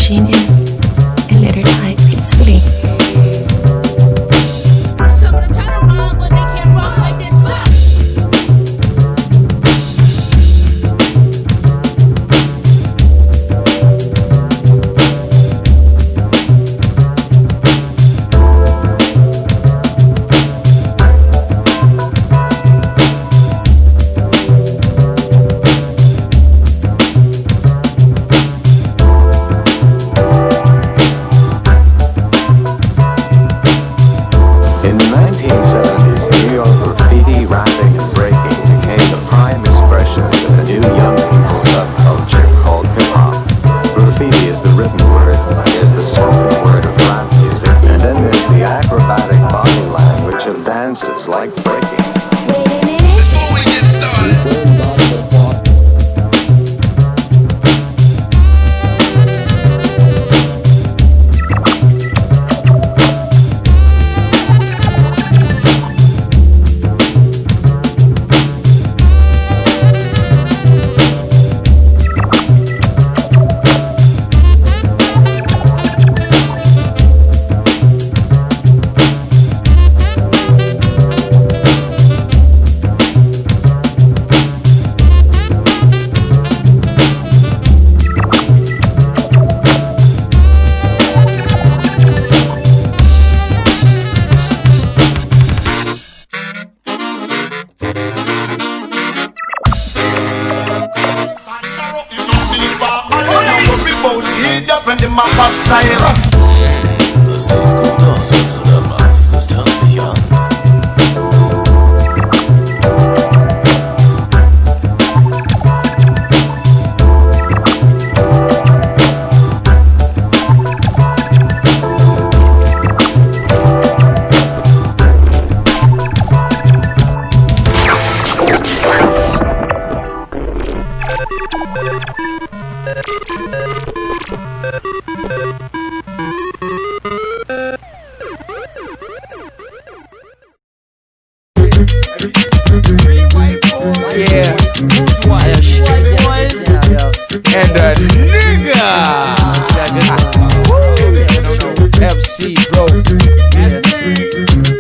machine and let her die peacefully. Someone try to run, but they can't run like this.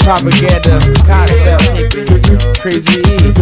Propaganda, concept, crazy E.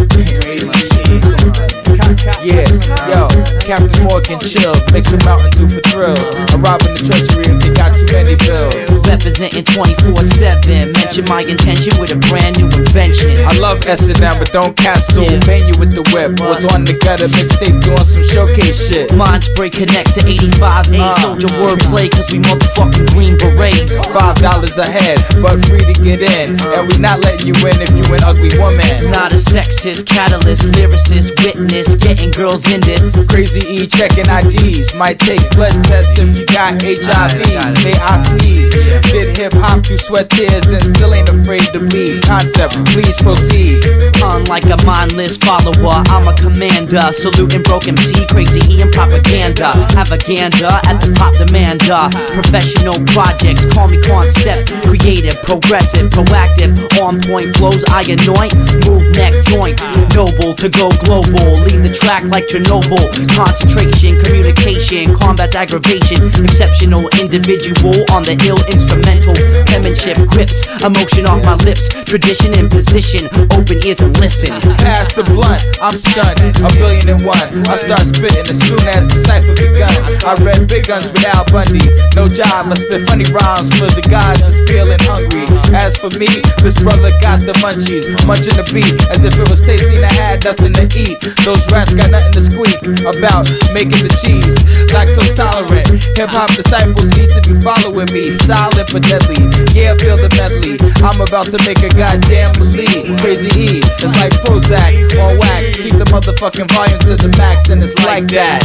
Yeah, yo, Captain Morgan chill, mix a Mountain Dew for thrills. I'm robbing the treasury if they got too many bills. Representing 24/7, mention my intention with a brand new invention. I love S&M, but don't cancel. Venue with the whip. Was on the gutter mixtape doing some showcase shit. Mindspray connects to 85A. Soldier wordplay, cause we motherfucking green berets. $5 a head, but free to get in. And we not letting you in if you an ugly woman. Not a sexist, catalyst, lyricist, witness, getting girls in this. Crazy E checking IDs. Might take blood tests if you got HIVs. May I sneeze? Did hip hop through sweat, tears, and still ain't afraid to bleed. Concept, please proceed. Unlike a mindless follower, I'm a commander. Saluting brokeMC, crazy E and propaganda. Have a gander at the pop demander. Professional projects, call me concept. Creative, progressive, proactive. On point flows, I anoint. Move neck joints. Noble to go global. Leave the track like Chernobyl. Concentration, communication, combat's aggravation. Exceptional individual on the ill instrumental. Penmanship, grips, emotion off my lips. Tradition and position, open ears and listen. Pass the blunt, I'm stunned, 1,000,001. I start spitting as soon as the cipher begun. I read Big Guns with Al Bundy. No job, I spit funny rhymes for the guys that's feeling hungry. As for me, this brother got the munchies. Munching the beat as if it was tasty and I had nothing to eat. Those rats got nothing to squeak about making the cheese. Lactose tolerant, hip hop disciples need to be following me. Silent but deadly, yeah, feel the medley. I'm about to make a goddamn believe. Crazy E, it's like Prozac on wax. Keep the motherfucking volume to the max, and it's like that.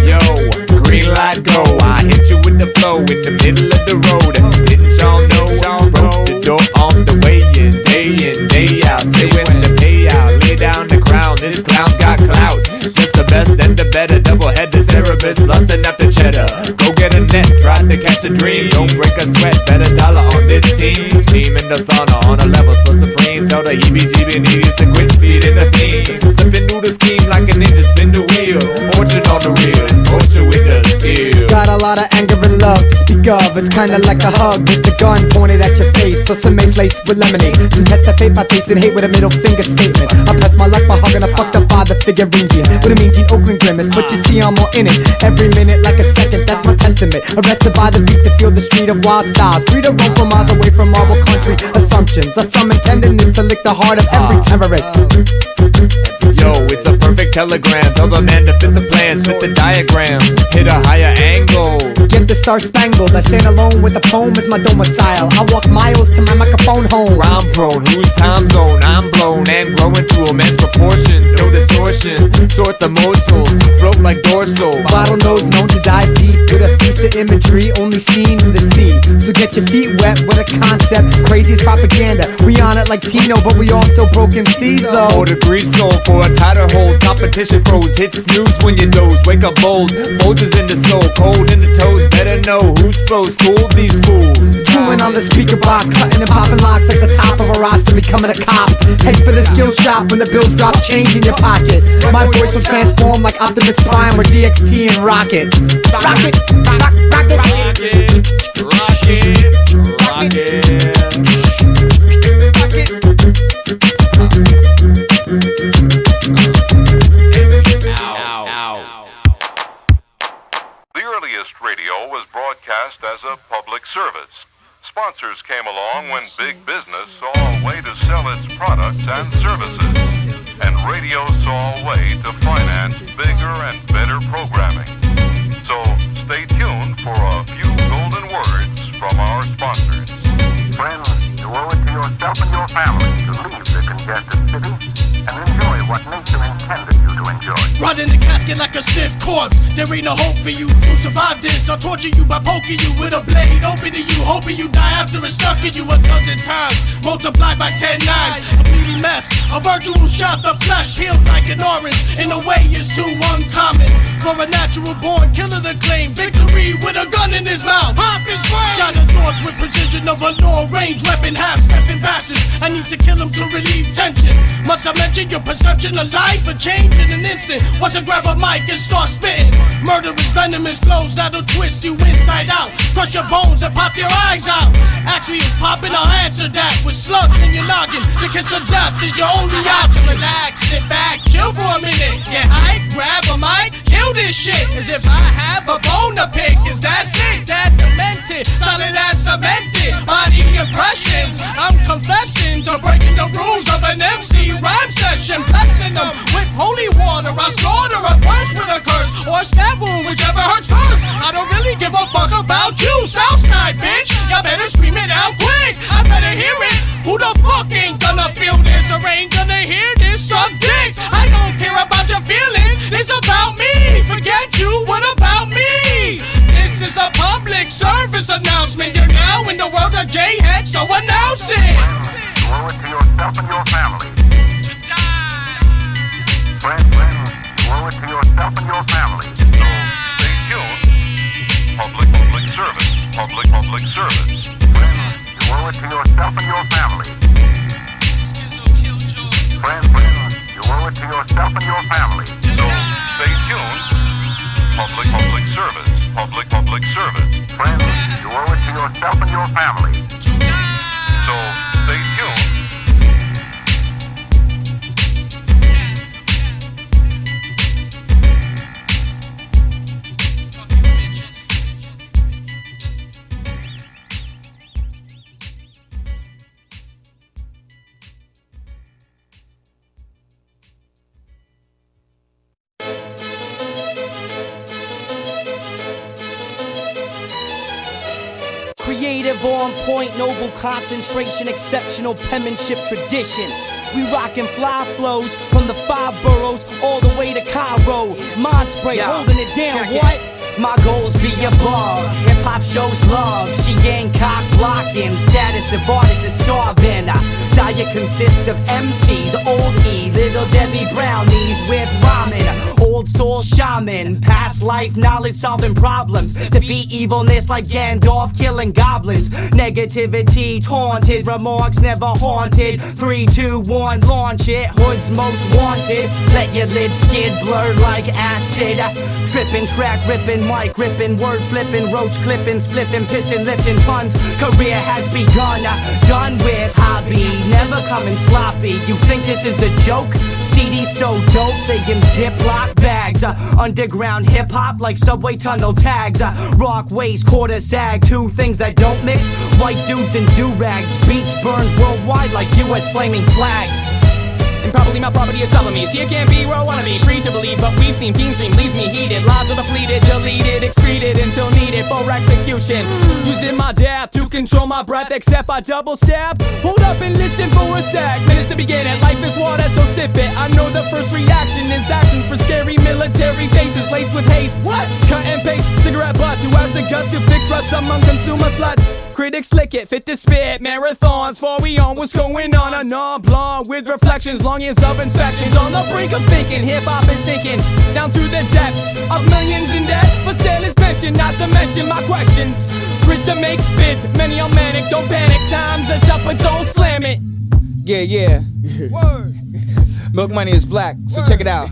Yo, green light go. I hit you with the flow in the middle of the road. Didn't y'all know? Broke the door on the way in, day out. Say when the payout, lay down the crown. This clown's got clout. Just the best and the better. Double-headed Cerebus, lusting after cheddar. Go get a net, try to catch a dream. Don't break a sweat, bet $1 on this team. Team in the sauna on a level so supreme. Tell the heebie-jeebie needies to quit feeding the fiend. Slipping through the scheme like a ninja, spin the wheel. Fortune on the reel, it's fortune with the skill. got a lot of anger and love to speak of. It's kinda like a hug with the gun pointed at your face. So some mace laced with lemonade. Some test that fate by facing hate with a middle finger statement. I press my luck by hugging a fucked up father figure Indian with a mean Gene Oakland grimace. But you see I'm all in it. Every minute like a second, that's my testament. Arrested by the beat to feel the street of wild styles. Free to roam for miles away from marble country assumptions. I summon tenderness to lick the heart of every terrorist. Yo, it's a perfect telegram. Tell the man to fit the plan, spit the diagram, hit a higher angle. Get the star spangled. I stand alone with a poem as my domicile. I walk miles to my microphone home. Rhyme prone, whose time zone? I'm blown and growing to immense proportions. No distortion, sort the morsels, float like dorsal. Bottlenose known to dive deep with a feast of imagery only seen in the sea. So get your feet wet with a concept, crazy as propaganda. We on it like Tino, but we all still broken C's though. 4 degrees sold for a tighter hold. Competition froze, hit snooze when you doze. Wake up bold, Folgers in the soul, cold in the toes. Better know who's flow, school these fools. Chewing on the speaker box, cutting and popping locks like the top of a roster, becoming a cop. Head for the skill shop when the bills drop, change in your pocket. My voice will transform like Optimus Prime or DXT and Rocket. Rocket, rocket, rocket, The earliest radio was broadcast as a public service. Sponsors came along when big business saw a way to sell its products and services. And radio saw a way to finance bigger and better programming. So stay tuned for a few golden words from our sponsors. Friends, you owe it to yourself and your family to leave the congested city and enjoy what nature intended you to enjoy. Rot in the casket like a stiff corpse. There ain't no hope for you to survive this. I'll torture you by poking you with a blade open to you, hoping you die after it's stuck in you 1,000 times. Multiplied by 10 nines. A bleeding mess, a virtual shot, the flesh peeled like an orange. In a way it's too uncommon for a natural born killer to claim victory with a gun in his mouth. Pop his brain. Shot his thoughts with precision of a long range weapon, half-stepping bastards. I need to kill him to relieve tension. Must I mention your perception of life? A change in an instant. Once I grab a mic and start spitting murderous, venomous flows that'll twist you inside out, crush your bones and pop your eyes out. Actually, it's popping, I'll answer that with slugs in your noggin. The kiss of death is your only option. Relax, sit back, chill for a minute. Get hype, grab a mic, kill this shit. As if I have a bone to pick. Is that sick? That demented, solid as cemented. Body impressions, I'm confessing to breaking the rules of an MC rhyme session. Blessing them with holy water. I slaughter a verse with a curse or a stab wound, whichever hurts first. I don't really give a fuck about you, Southside bitch. Y'all better scream it out quick. I better hear it. Who the fuck ain't gonna feel this or ain't gonna hear this? Suck dick. I don't care about your feelings. It's about me. Forget you. What about me? This is a public service announcement. You're now in the world of J.Hexx, so announce it. You owe it to yourself and your family. Friends, you owe it to yourself and your family. So stay tuned. Public service. Public service. Friends, you owe it to yourself and your family. Schizo-Killjoy. Friends, you owe it to yourself and your family. So stay tuned. Public service. Public service. Friends, you owe it to yourself and your family. So stay tuned. Creative, on point, noble concentration, exceptional penmanship tradition. We rockin' fly flows from the 5 boroughs all the way to Cairo. Mindspray, holding it down, what? My goals be above. hip-hop shows love. She ain't cock-blocking, status of artist is starving. Diet consists of MCs, Old E, Little Debbie Brownies with ramen. Old soul shaman, past life knowledge solving problems. Defeat evilness like Gandalf killing goblins. Negativity taunted, remarks never haunted. 3, 2, 1, launch it. Hoodz Mos Wanted. Let your lid skid blur like acid. Tripping, track ripping, mic ripping, word flipping, roach clipping, spliffing, piston lifting tons. Career has begun. Done with hobby, never coming sloppy. You think this is a joke? CD's so dope, they in Ziploc bags. Underground hip hop like subway tunnel tags. Rock waist, quarter sag, two things that don't mix. White dudes and do-rags. Beats burned worldwide like US flaming flags. And probably my property is Salamis. Here can't be where I wanna be. Free to believe, but we've seen fiends dream leaves me heated. Lives are depleted, deleted, excreted until needed for execution. Using my death to control my breath, except I double step. Hold up and listen for a sec. Minutes to begin it. Life is water, so sip it. I know the first reaction is actions for scary military faces laced with haste. What? Cut and paste, cigarette butts. Who has the guts to fix ruts among consumer sluts? Critics lick it, fit to spit. Marathons, for we on what's going on. A non-blonde with reflections, long years of inspections. On the brink of thinking, hip-hop is sinking down to the depths of millions in debt for sailors' pension. Not to mention my questions. Chris to make bids, many are manic. Don't panic, times are tough, but don't slam it. Yeah. Word. MilkMoney is black, so check it out.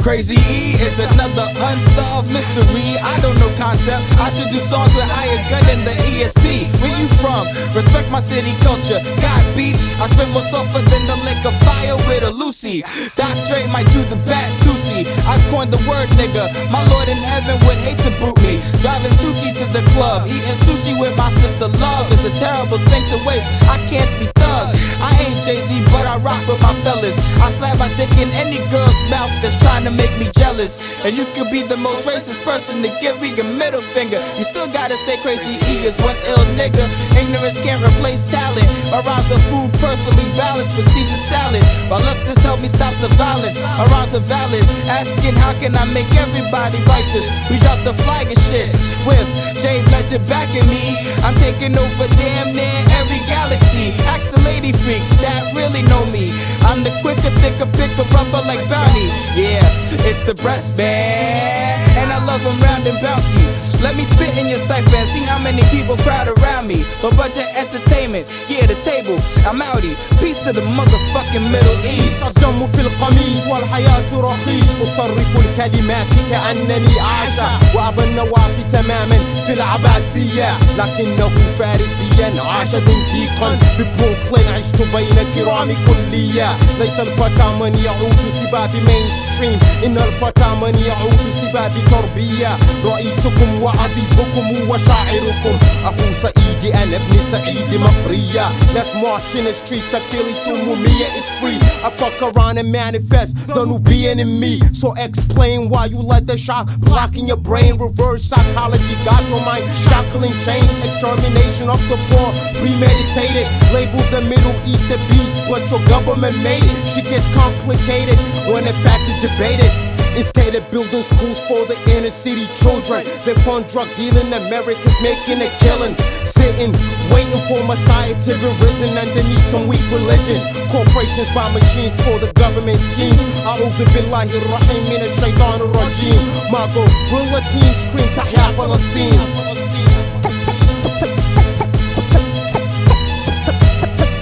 Crazy E is another unsolved mystery. I don't know concept. I should do songs with higher gun than the ESP. Where you from? Respect my city culture. Got beats. I spit more sulfur than the lake of fire with a Lucy. Doc Dre might do the bat Tusi. I've coined the word nigga. My Lord in heaven would hate to boot me. Driving Suki to the club. Eating sushi with my sister love is a terrible thing to waste. I can't be thug. I ain't Jay-Z, but I rock with my fellas. I slap my dick in any girl's mouth that's trying to make me jealous. And you could be the most racist person to give me a middle finger. You still gotta say Crazy E is one ill nigga. Ignorance can't replace talent. My rhymes are food perfectly balanced with Caesar salad. My LEFTist help me stop the violence. My rhymes are valid. Asking how can I make everybody righteous? We drop the flag and shit with J Legend backing me. I'm taking over damn near every galaxy. Ask the lady freaks that really know me. I'm the quicker, thicker, picker, rubber like Bounty. Yeah, it's the breast man, and I love them round and bouncy. Let me spit in your cipher and see how many people crowd around me. But budget entertainment, yeah, the table, I'm outie. Peace to the motherfucking Middle East. الدم في القميص والحياة رخيص. أصرف الكلمات كأنني أعشى وأبى النواصي تماما في العباسية. لكنه فارسيا عاش زنديقا ببروكلين. عشت بين كرام كلية. ليس الفتى من يعود سباب مينستريم. إن الفتى من يعود سباب تربية. رئيسكم وعذيبكم وشاعركم أخو سعيدي أنا ابن سعيد مقرية. Let's march in the streets. I feel it too. Mumia is free. I fuck around and manifest the Nubian in me. So explain why you let the shock blocking your brain. Reverse psychology got your mind shackling chains. Extermination of the poor, premeditated. Label the Middle East the beast, but your government made it. Shit gets complicated when the facts is debated. Instead of building schools for the inner city children, they fund drug dealing. America's making a killing. Sitting, waiting for Messiah to be risen underneath some weak religions. Corporations buy machines for the government schemes. A'udhu billahi rahim min ash-shaytan ar-rajim. My gorilla team scream Tahya Palestine.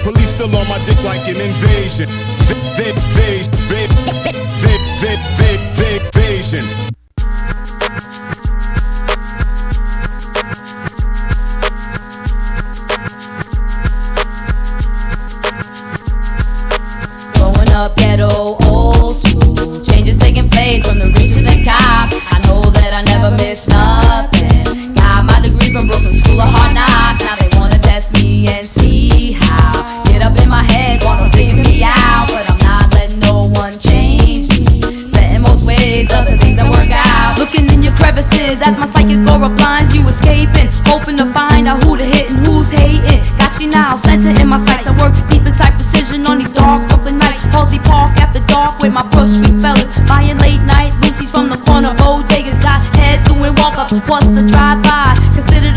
Police still on my dick like an invasion. Invasion. Growing up ghetto, old school. Changes taking place from the riches and cops. I know that I never miss nothing. Got my degree from Brooklyn School of Hard Knocks. Now they wanna test me and see how. Get up in my head, wanna figure me out, but I'm not letting no one change me. Setting most ways of the things that work out. Looking in your crevices as my psychic aura blinds you escaping. Hoping to find out who to hit and who's hating. Got you now, center in my sights. I work deep inside precision on these dark Brooklyn nights. Halsey Park after dark with my Brush Street fellas. Buying late night Lucy's from the corner bodegas. Got heads doing walk-ups once to drive by. Considered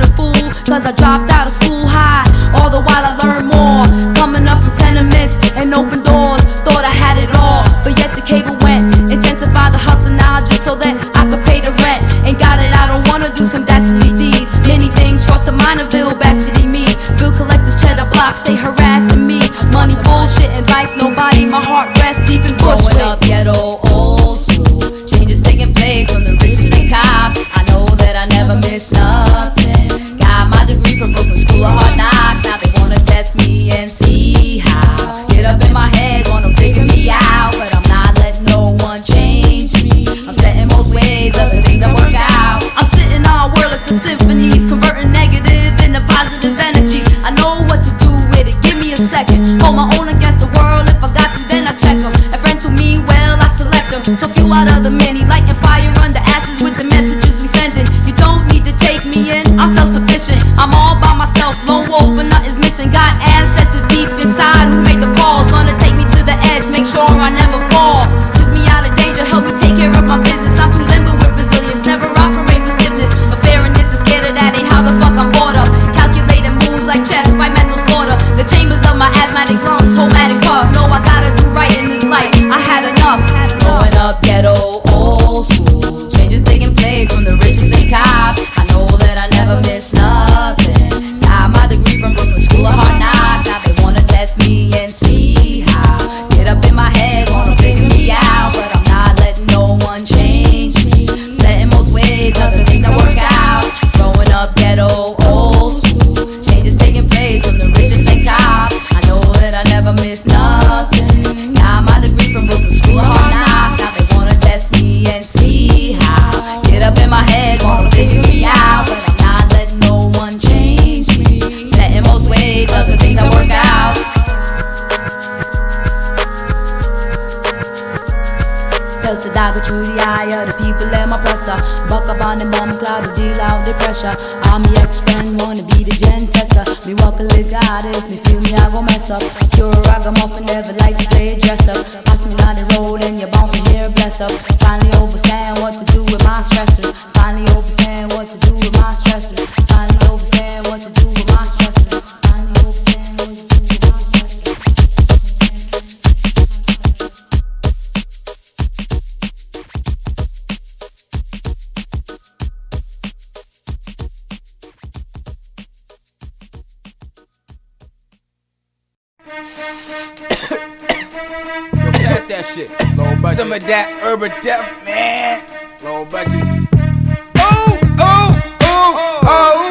cause I dropped out of school high. All the while I learned more, coming up from tenements and open doors. Thought I had it all, but yet the cable went. Intensify the hustle now just so that I could pay the rent. Ain't got it, I don't wanna do some dastardly deeds. Many things, trust the minor bill, bastardly me. Bill collectors, cheddar blocks, they harassing me. Money, bullshit, and life, nobody, my heart rests deep in bushwick. Growing up ghetto, old school, changes taking place from the riches and cops. I know that I never miss nothing. Got my degree from Brooklyn School of Hard Knocks. Now they wanna test me and see how. Get up in my head, wanna figure me out, but I'm not letting no one change me. I'm setting most ways of the things I work out. I'm sitting on worlds of symphonies, converting negative into positive energies. I know what to do with it, give me a second. Hold my own against the world, if I got to then I check them. And friends who mean well, I select them. So few out of the many, lighting fire under ashes with the messages we sending. You don't need to take me in, I'm self-sufficient. I'm all by myself, lone wolf, but nothing's missing. Got ancestors deep inside who make the calls. Gonna take me to the edge, make sure I never fall. Took me out of danger, help me take care of my business. I'm too limber with resilience, never operate with stiffness. But fairness is scared of that, ain't how the fuck I'm brought up. Calculating moves like chess, by mental slaughter. The chambers of my asthmatic lungs, homatic puff. No, I gotta do right in this life, I had enough. Growing up ghetto, old school, changes taking place from the riches and cops. I know that I never miss nothing. Got my degree from Brooklyn School of Hard Knocks. Now they wanna test me and see how. Get up in my head, wanna figure me out, but I'm not letting no one change me. Setting most ways of the things I work out. Growing up ghetto, old school, changes taking place from the riches and cops. I know that I never miss nothing. Got my degree from Brooklyn School of Hard Knocks. Now they wanna test me and see how. Get up in my head, wanna figure me out, but I'm not letting no one change me. Setting most ways of the things I work out. Felt the dagger through the eye of the people and my presser. Buck up on the bomb cloud to deal out the pressure. I'm your ex-friend, wanna be the gen tester. Me walk a little God, if me feel me I gon' mess up. You're a ragamuffin, never like to play dress up. Pass me down the road and you're bound from here, bless up. Finally understand what to do with my stresses. Finally understand what to do with my stresses. Finally understand what to do with my stresses. Finally understand what to do with my stresses. Yo, pass that shit. Low budget. Some of that urban death, man. Low budget. Oh, oh, oh, oh,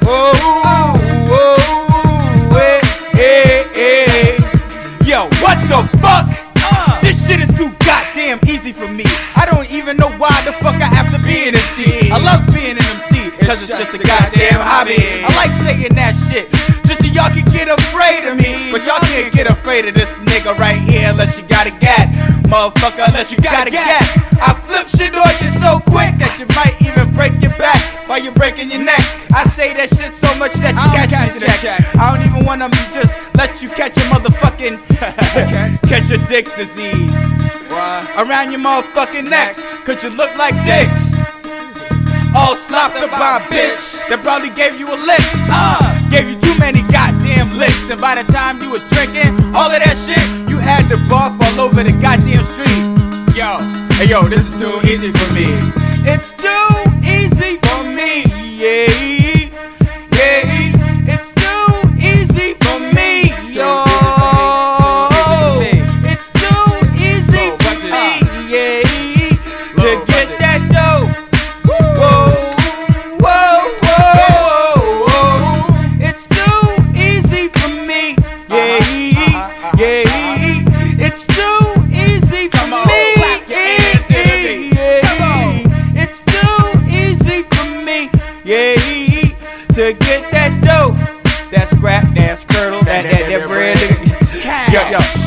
oh, oh, hey, hey. Yo, what the fuck? This shit is too goddamn easy for me. I don't even know why the fuck I have to be an MC. I love being an MC, cause it's just a goddamn hobby. I like saying that shit, just so y'all can get afraid of me. But y'all can't get afraid of this nigga right here unless you got a gat. Motherfucker, unless you got a gat. I flip shit on you so quick that you might even break your back while you're breaking your neck. I say that shit so much that you catch the check. I don't even wanna just let you catch a motherfucking catch a dick disease around your motherfucking necks, cause you look like dicks. All slopped up by a bitch that probably gave you a lick. Gave you too many goddamn licks, and by the time you was drinking all of that shit, you had the barf all over the goddamn street. Yo, hey yo, this is too easy for me. It's too easy for me, yeah, yeah. It's too easy for me, yo. It's too easy for me, yeah, to get that dough. Whoa, whoa, whoa, whoa. It's too easy for me, yeah, yeah. It's too easy for me, it's too easy for me, yeah, to get that dough. That scrap, that skirtle, that bread. Yo,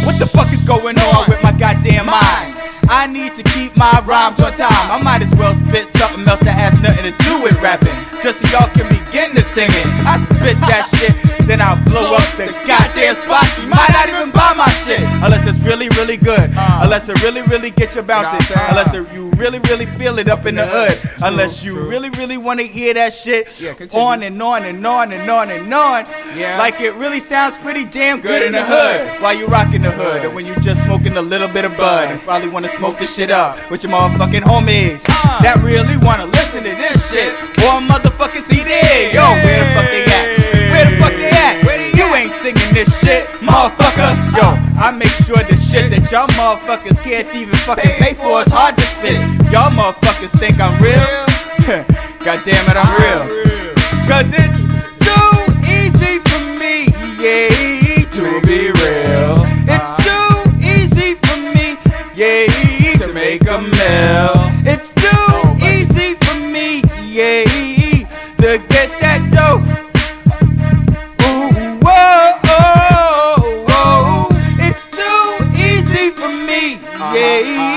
what the fuck is going on with my goddamn mind? I need to keep my rhymes on time. I might as well spit something else that has nothing to do with rapping, just so y'all can begin to sing it. I spit that shit, then I blow up the goddamn spot. You might not even buy my shit. unless it's really, really good. Unless it really, really get you bouncing. Unless you really, really feel it up in the hood. Unless you really, really want to hear that shit on and on and on and on and on. Like it really sounds pretty damn good in the hood while you rocking the hood. And when you just smoking a little bit of bud and probably want to smoke this shit up with your motherfucking homies that really want to listen to this shit on motherfucking CD. Yo, where the fuck they at? Where the fuck they at? You ain't singing this shit, motherfucker. Yo, I make sure the shit that y'all motherfuckers can't even fucking pay for is hard to spit. Y'all motherfuckers think I'm real? God damn it, I'm real. Cause it's too easy for me, yeah, to be real. It's too easy for me, yeah, to make a meal. It's too easy for me, yeah, to get that dough. Ooh, whoa, oh, oh. It's too easy for me, yeah.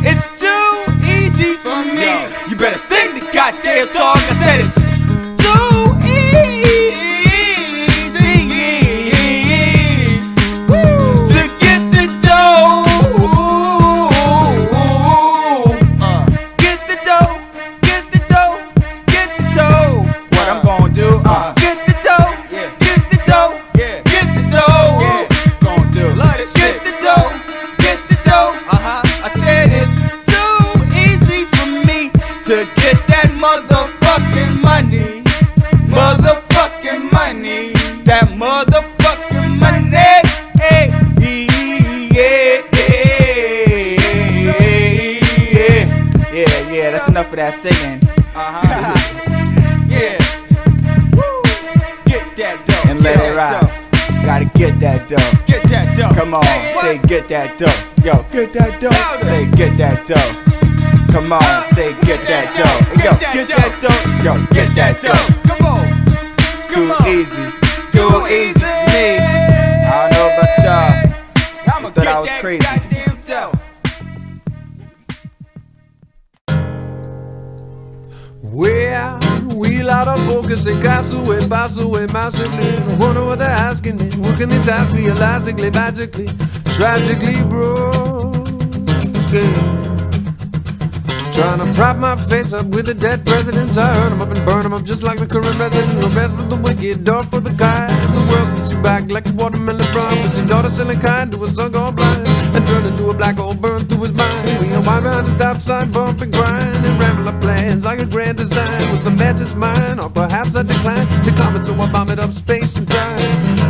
It's too easy for me. You better sing the goddamn song. I said it's too easy to get the dough. Get the dough, get the dough, get the dough. What I'm gonna do? Get the dough, get the dough, get the dough. Gonna do get the dough, get the dough. I said it's too easy for me to get that motherfucking money. Motherfucking money. That motherfucking money. Hey, yeah, that's enough of that singing. Yeah. Woo. Get that dough. And let it ride. Gotta get that dough. Get that dough. Come on, say get that dough. Yo, get that dough. Say get that dough. Come on, say get that dough. Yo, get that dough. Yo, get that dough. Come on. It's too easy. Too easy for me. I don't know about y'all. I thought I was crazy. Well, wheel out of focus and pass away massively. I wonder what they're asking me. What can this ask me? Elastically, magically, tragically broken. Trying to prop my face up with the dead presidents. I heard them up and burn them up just like the current president. No best for the wicked, door for the kind. The world spits you back like a watermelon brown. With your daughter selling kind to a son gone blind and turn into a black hole burned through his mind. We unwind behind the stop sign, bump and grind and ramble our plans like a grand design. Was the mantis mine, or perhaps I decline the comment, so I vomit up space and time.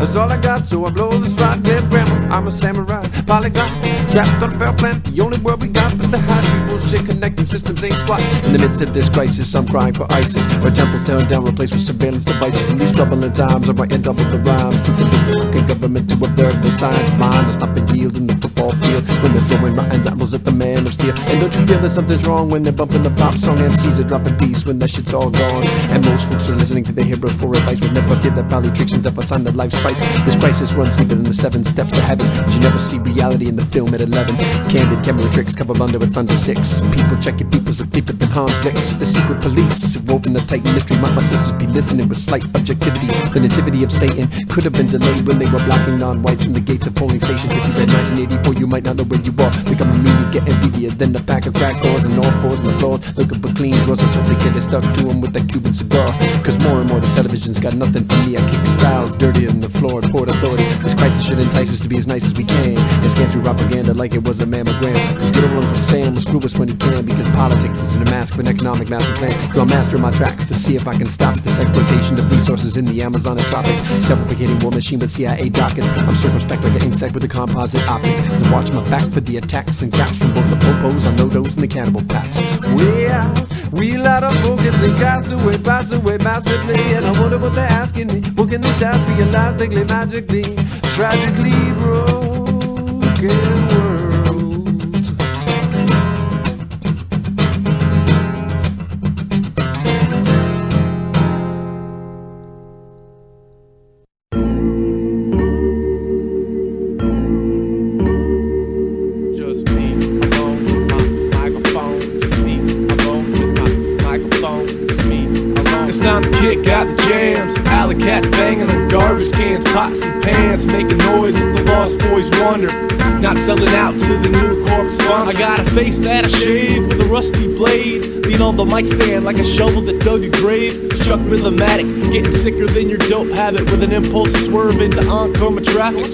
That's all I got, so I blow the spot. Damn grandma, I'm a samurai, polyglot, trapped on a fair planet, the only world we got. But the high speed bullshit connecting systems ain't squat. In the midst of this crisis, I'm crying for ISIS, where temples tearing down, replaced with surveillance devices. In these troubling times, I'm writing double the rhymes to convince the fucking government to observe the science mind. I stop and yield in the football field when they're throwing rotten apples at the man of steel. And don't you feel that something's wrong when they're bumping the pop song? MCs are dropping beats when that shit's all gone. And most folks are listening to their heroes for advice, but never get that polytrictions up outside the life spice. This crisis runs deeper than the 7 steps to heaven. But you never see reality in the film at 11. Candid camera tricks covered under with thunder sticks. People check your peoples are deeper than conflicts. The secret police woven a tight mystery. Might my sisters be listening with slight objectivity? The nativity of Satan could have been delayed when they were blocking non-whites from the gates of polling stations. If you read 1984, you might not know where you are. The government meetings getting beefier than a pack of crack whores and all fours on the floor, looking for clean drawers. I certainly get it stuck to them with that Cuban cigar. Cause more and more the television's got nothing for me. I kick styles dirtier than the floor at Port Authority. This crisis should entice us to be as nice as we can and scan through propaganda like it was a mammogram. Cause good old Uncle Sam will screw us when he can, because politics isn't a mask of an economic master plan. I'll master my tracks to see if I can stop this exploitation of resources in the Amazon and tropics. Self-replicating war machine with CIA dockets. I'm circumspect like an insect with a composite optics. As I watch my back for the attacks and caps from both the popos on no-dos and the cannibal packs. Wheel out of focus and cast away, pass away massively. And I wonder what they're asking me. What can these stats be elastically, magically, tragically broken world? Alley cats banging on garbage cans, pots and pans, making noise as the lost boys wander. Not selling out to the new corporate sponsor. I got a face that I shave with a rusty blade. Lean on the mic stand like a shovel that dug a grave. Chuck Rhythmatic, getting sicker than your dope habit with an impulse to swerve into oncoming traffic.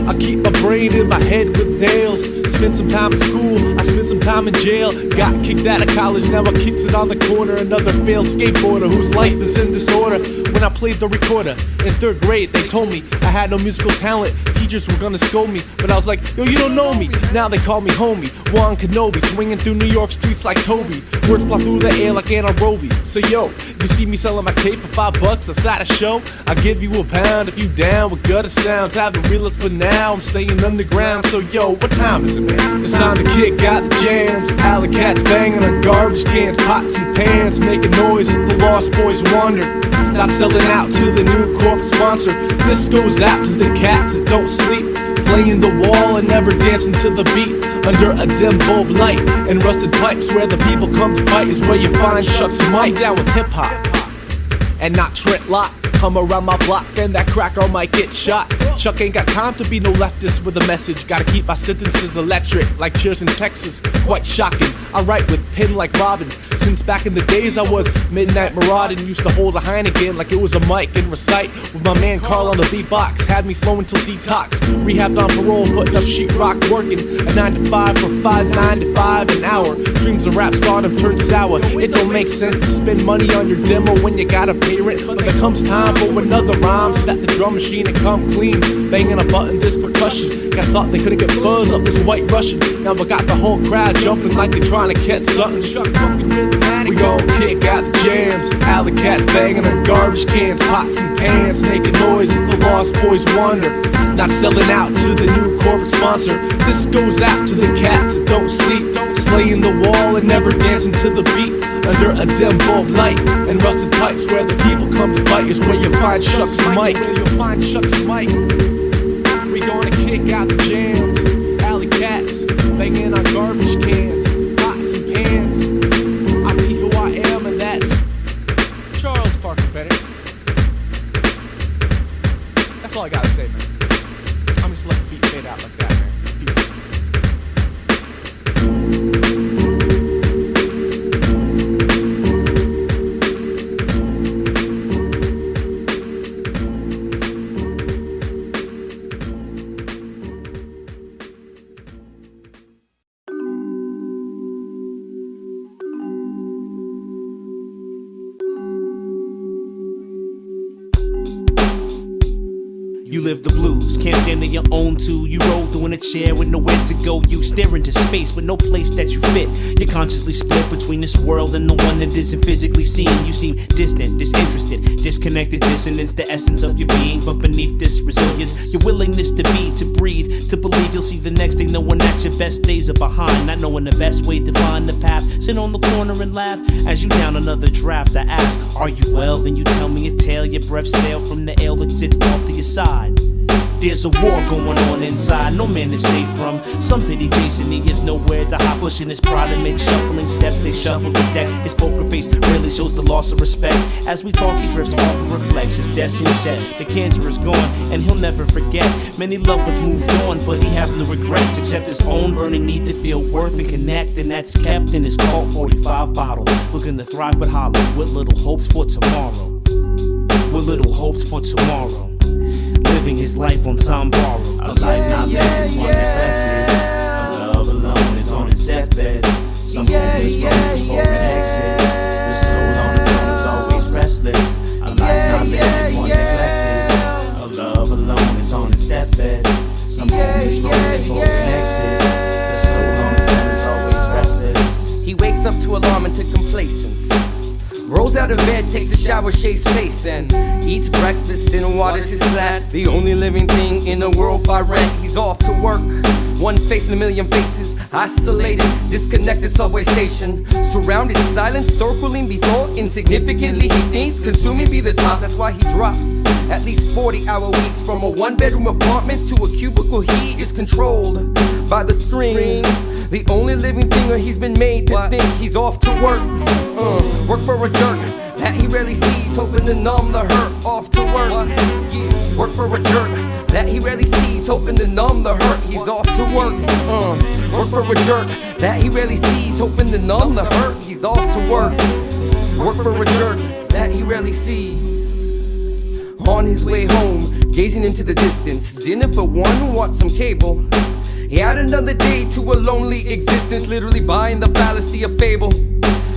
I keep my brain in my head with nails. Spend some time in school, I spent some time in jail. Got kicked out of college, now I kicks it on the corner. Another failed skateboarder whose life is in disorder. When I played the recorder in 3rd grade, they told me I had no musical talent. Teachers were gonna scold me, but I was like, yo, you don't know me. Now they call me homie, Juan Kenobi, swinging through New York streets like Toby. Words fly through the air like anaerobic. So yo, you see me selling my tape for $5 outside a show, I'll give you £1 if you down with gutter sounds. Haven't realized, but now I'm staying underground. So yo, what time is it, man? It's time to kick out the jams. Alley cats banging on garbage cans, pots and pans, making noise as the lost boys wander. Not selling out to the new corporate sponsor. This goes out to the cats that don't sleep, playing the wall and never dancing to the beat. Under a dim bulb light and rusted pipes, where the people come to fight is where you find Shucks Mike. Down with hip hop and not Trent Lott. Come around my block, then that cracker might get shot. Chuck ain't got time to be no leftist with a message. Gotta keep my sentences electric, like cheers in Texas. Quite shocking, I write with pen like Robin. Since back in the days I was midnight marauding. Used to hold a Heineken like it was a mic and recite with my man Carl on the beatbox. Had me flowing till detox. Rehabbed on parole, putting up sheetrock, working a 9 to 5 for $5.95 an hour. Dreams of rap stardom turned sour. It don't make sense to spend money on your demo when you gotta pay rent. But there comes time for another rhyme, so that the drum machine and come clean. Banging a button, this percussion. Guys thought they couldn't get buzz up this white Russian. Now I got the whole crowd jumping like they trying to catch something. We gon' kick out the jams. Alley cats banging on garbage cans, pots and pans, making noise as the lost boys wander. Not selling out to the new corporate sponsor. This goes out to the cats that don't sleep, slaying the wall and never dancing to the beat. Under a dim bulb light and rusted pipes, where the people come to fight is where you find Shucks Mike. Where you'll find Shucks Mike. We gonna kick out the jams. Alley cats banging on garbage cans, pots and pans. I be who I am, and that's Charles Parker Bennett. That's all I gotta say, man. I'm just letting the beat fade out like that, man. Peace. You live the blues, can't stand on your own too. You roll through in a chair with nowhere to go. You stare into space with no place that you fit. You're consciously split between this world and the one that isn't physically seen. You seem distant, disinterested, disconnected, dissonance, the essence of your being. But beneath this resilience, your willingness to be, to breathe, to believe you'll see the next day, knowing that your best days are behind. Not knowing the best way to find the path. Sit on the corner and laugh as you down another draft. I ask, are you well? Then you tell me a tale, your breath stale from the ale that sits off to your side. There's a war going on inside, no man is safe from. Some pity Jason, he is nowhere to hide, pushing his pride and make shuffling steps. They shuffle the deck, his poker face really shows the loss of respect. As we talk, he drifts off and reflects his destiny set. The cancer is gone, and he'll never forget. Many loved ones moved on, but he has no regrets except his own burning need to feel worth and connect. And that's kept in his Colt 45 bottle, looking to thrive but hollow, with little hopes for tomorrow. With little hopes for tomorrow. Living his life on some borrow. A life not lived is one neglected. A love alone is on its deathbed. Some homeless roads for an exit. The soul on its own is always restless. A life not lived is one neglected. A love alone is on its deathbed. Some homeless roads for an exit. The soul on its own is always restless. He wakes up to alarm into complacence. Rolls out of bed, takes a shower, shaves face, and eats breakfast and waters his plant. The only living thing in the world by rank. He's off to work, one face in a million faces. Isolated, disconnected subway station. Surrounded, silent, circling before insignificantly he thinks consuming be the top. That's why he drops at least 40-hour weeks from a one-bedroom apartment to a cubicle. He is controlled by the string. The only living thing he's been made to think he's off to work. Work for a jerk that he rarely sees, hoping to numb the hurt. Off to work. Work for a jerk that he rarely sees, hoping to numb the hurt. He's off to work. Work for a jerk that he rarely sees, hoping to numb the hurt. He's off to work. Work for a jerk that he rarely sees. On his way home, gazing into the distance, dinner for one, watch some cable. He had another day to a lonely existence, literally buying the fallacy of fable.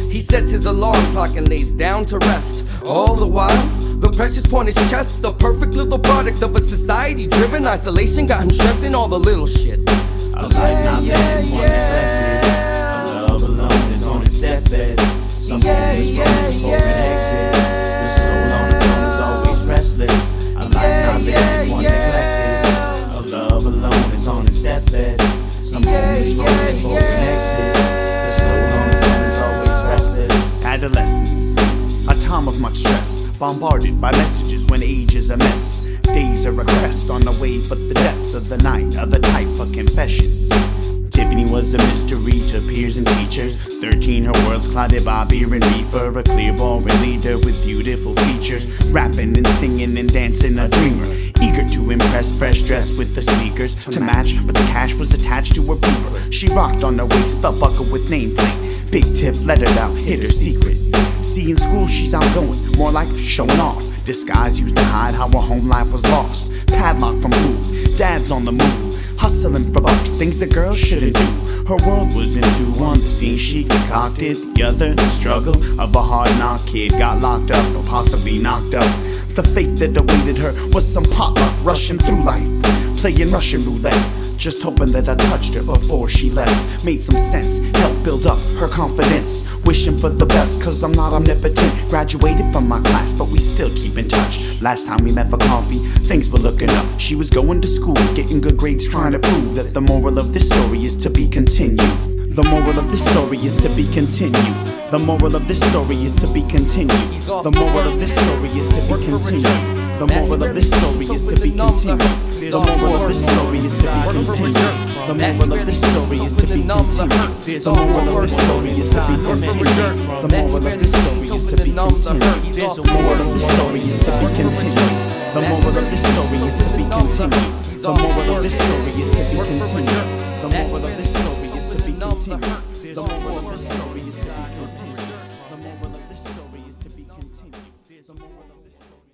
He sets his alarm clock and lays down to rest. All the while, the precious pawn in his chest, the perfect little product of a society-driven isolation, got him stressing all the little shit. A life not bad is one neglected. A love alone is on its deathbed. Something is wrong, just hope an exit. The soul on its own is always restless. A life not bad is one neglected. A love alone is on its deathbed. Something is wrong, just hope an exit. The soul on its own is always restless. Adolescence, a time of much stress, bombarded by messages when age is a mess. Days are a crest on the way, but the depths of the night are the type for confessions. Tiffany was a mystery to peers and teachers. 13, her world's clouded by beer and reefer. A clear ball leader with beautiful features. Rapping and singing and dancing, a dreamer. Eager to impress, fresh dressed with the sneakers to match, but the cash was attached to her beeper. She rocked on her waist, belt buckle with nameplate. Big Tiff lettered out, hid her secret. See, in school she's outgoing, more like showing off. Disguise used to hide how her home life was lost. Padlock from food, dad's on the move. Hustling for bucks, things that girls shouldn't do. Her world was into one, the scene she concocted. The other, the struggle of a hard knock kid. Got locked up or possibly knocked up. The fate that awaited her was some potluck, rushing through life, playing Russian roulette. Just hoping that I touched her before she left. Made some sense, helped build up her confidence. Wishing for the best, cause I'm not omnipotent. Graduated from my class, but we still keep in touch. Last time we met for coffee, things were looking up. She was going to school, getting good grades, trying to prove that the moral of this story is to be continued. The moral of this story is to be continued. The moral of this story is to be continued. The moral of this story is to be continued. The moral of this story is to be continued. The moral of this story is to be continued. The moral of this story is to be continued. The moral of this story is to be continued. The moral of this story is to be continued. The moral of this story is to be continued. The moral of this story is to be continued. The moral of this story is to be continued. The moral of this story is to be continued. The moral of this story is to be continued. The moral of this story is to be continued. The moral of this story.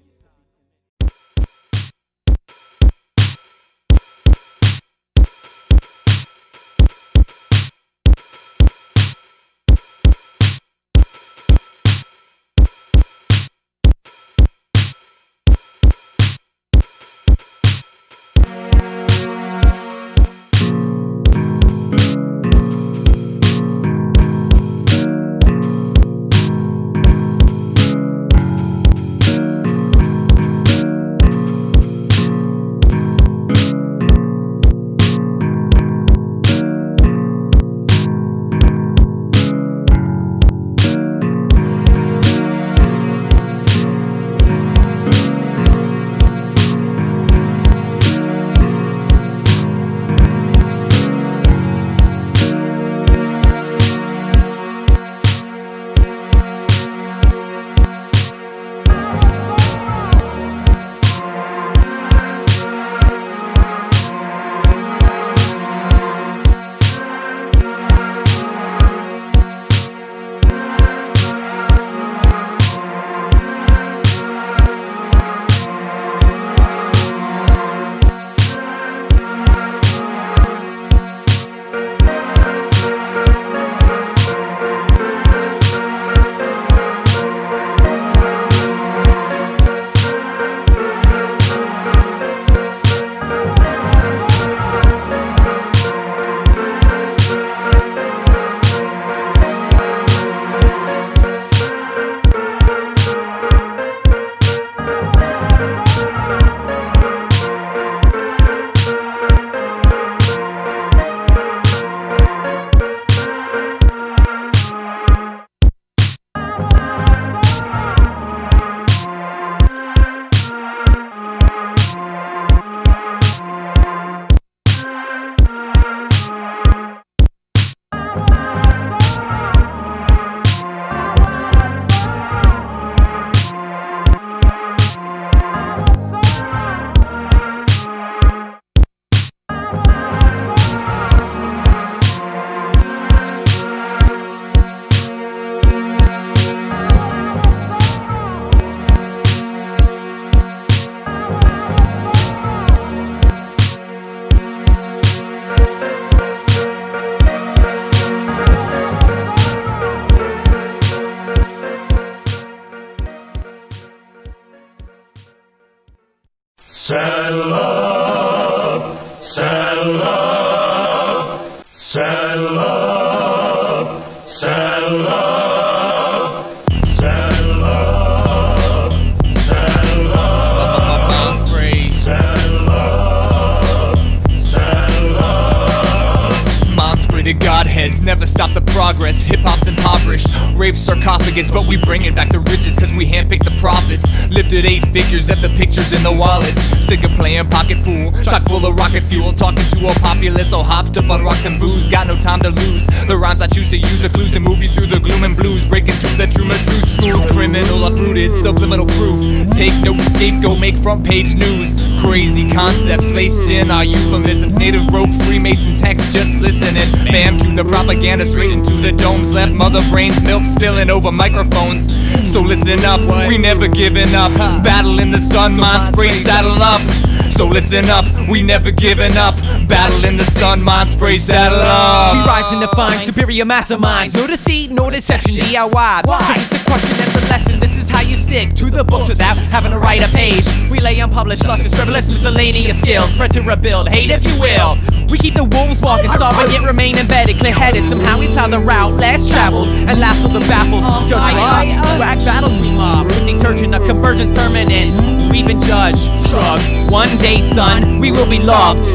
Saddle up, saddle up, saddle up, saddle up, saddle up, saddle up, Mindspray. Saddle up, saddle up. Mindspray to Godheads, never stop the progress. Hip-hop's impoverished, rape sarcophagus, but we bringing back the riches cause we handpick the profits. Lifted 8 figures at the pictures in the wallets. Sick of playing pocket pool, chock full of rocket fuel. Talking to a populace so hopped up on rocks and booze. Got no time to lose, the rhymes I choose to use are clues to move you through the gloom and blues. Breaking through the Truman's root, smooth, criminal uprooted, subliminal proof. Take no scapegoat, make front page news. Crazy concepts laced in our euphemisms. Native broke Freemasons, Hex just listening. Bam, cue the propaganda straight into the domes. Left mother brains, milk spilling over microphones. So listen up, we never giving up. Battle in the sun, Mindspray, saddle up. So listen up, we never giving up. Battle in the sun, Mindspray, saddle up. We rise and define superior masterminds. No deceit, no deception, DIY. Why? It's a question that's a lesson. This is how you stick to the books without having to write a page. We lay unpublished, luscious, frivolous, miscellaneous skills. Spread to rebuild, hate if you will. We keep the wolves walking, starving yet remain embedded, clear-headed. Somehow we plow the route less traveled and last of the baffled. Judge rocks, whack battles we mob, printing turgent, a convergence permanent. We even judge, shrug. One day, son, we will be loved.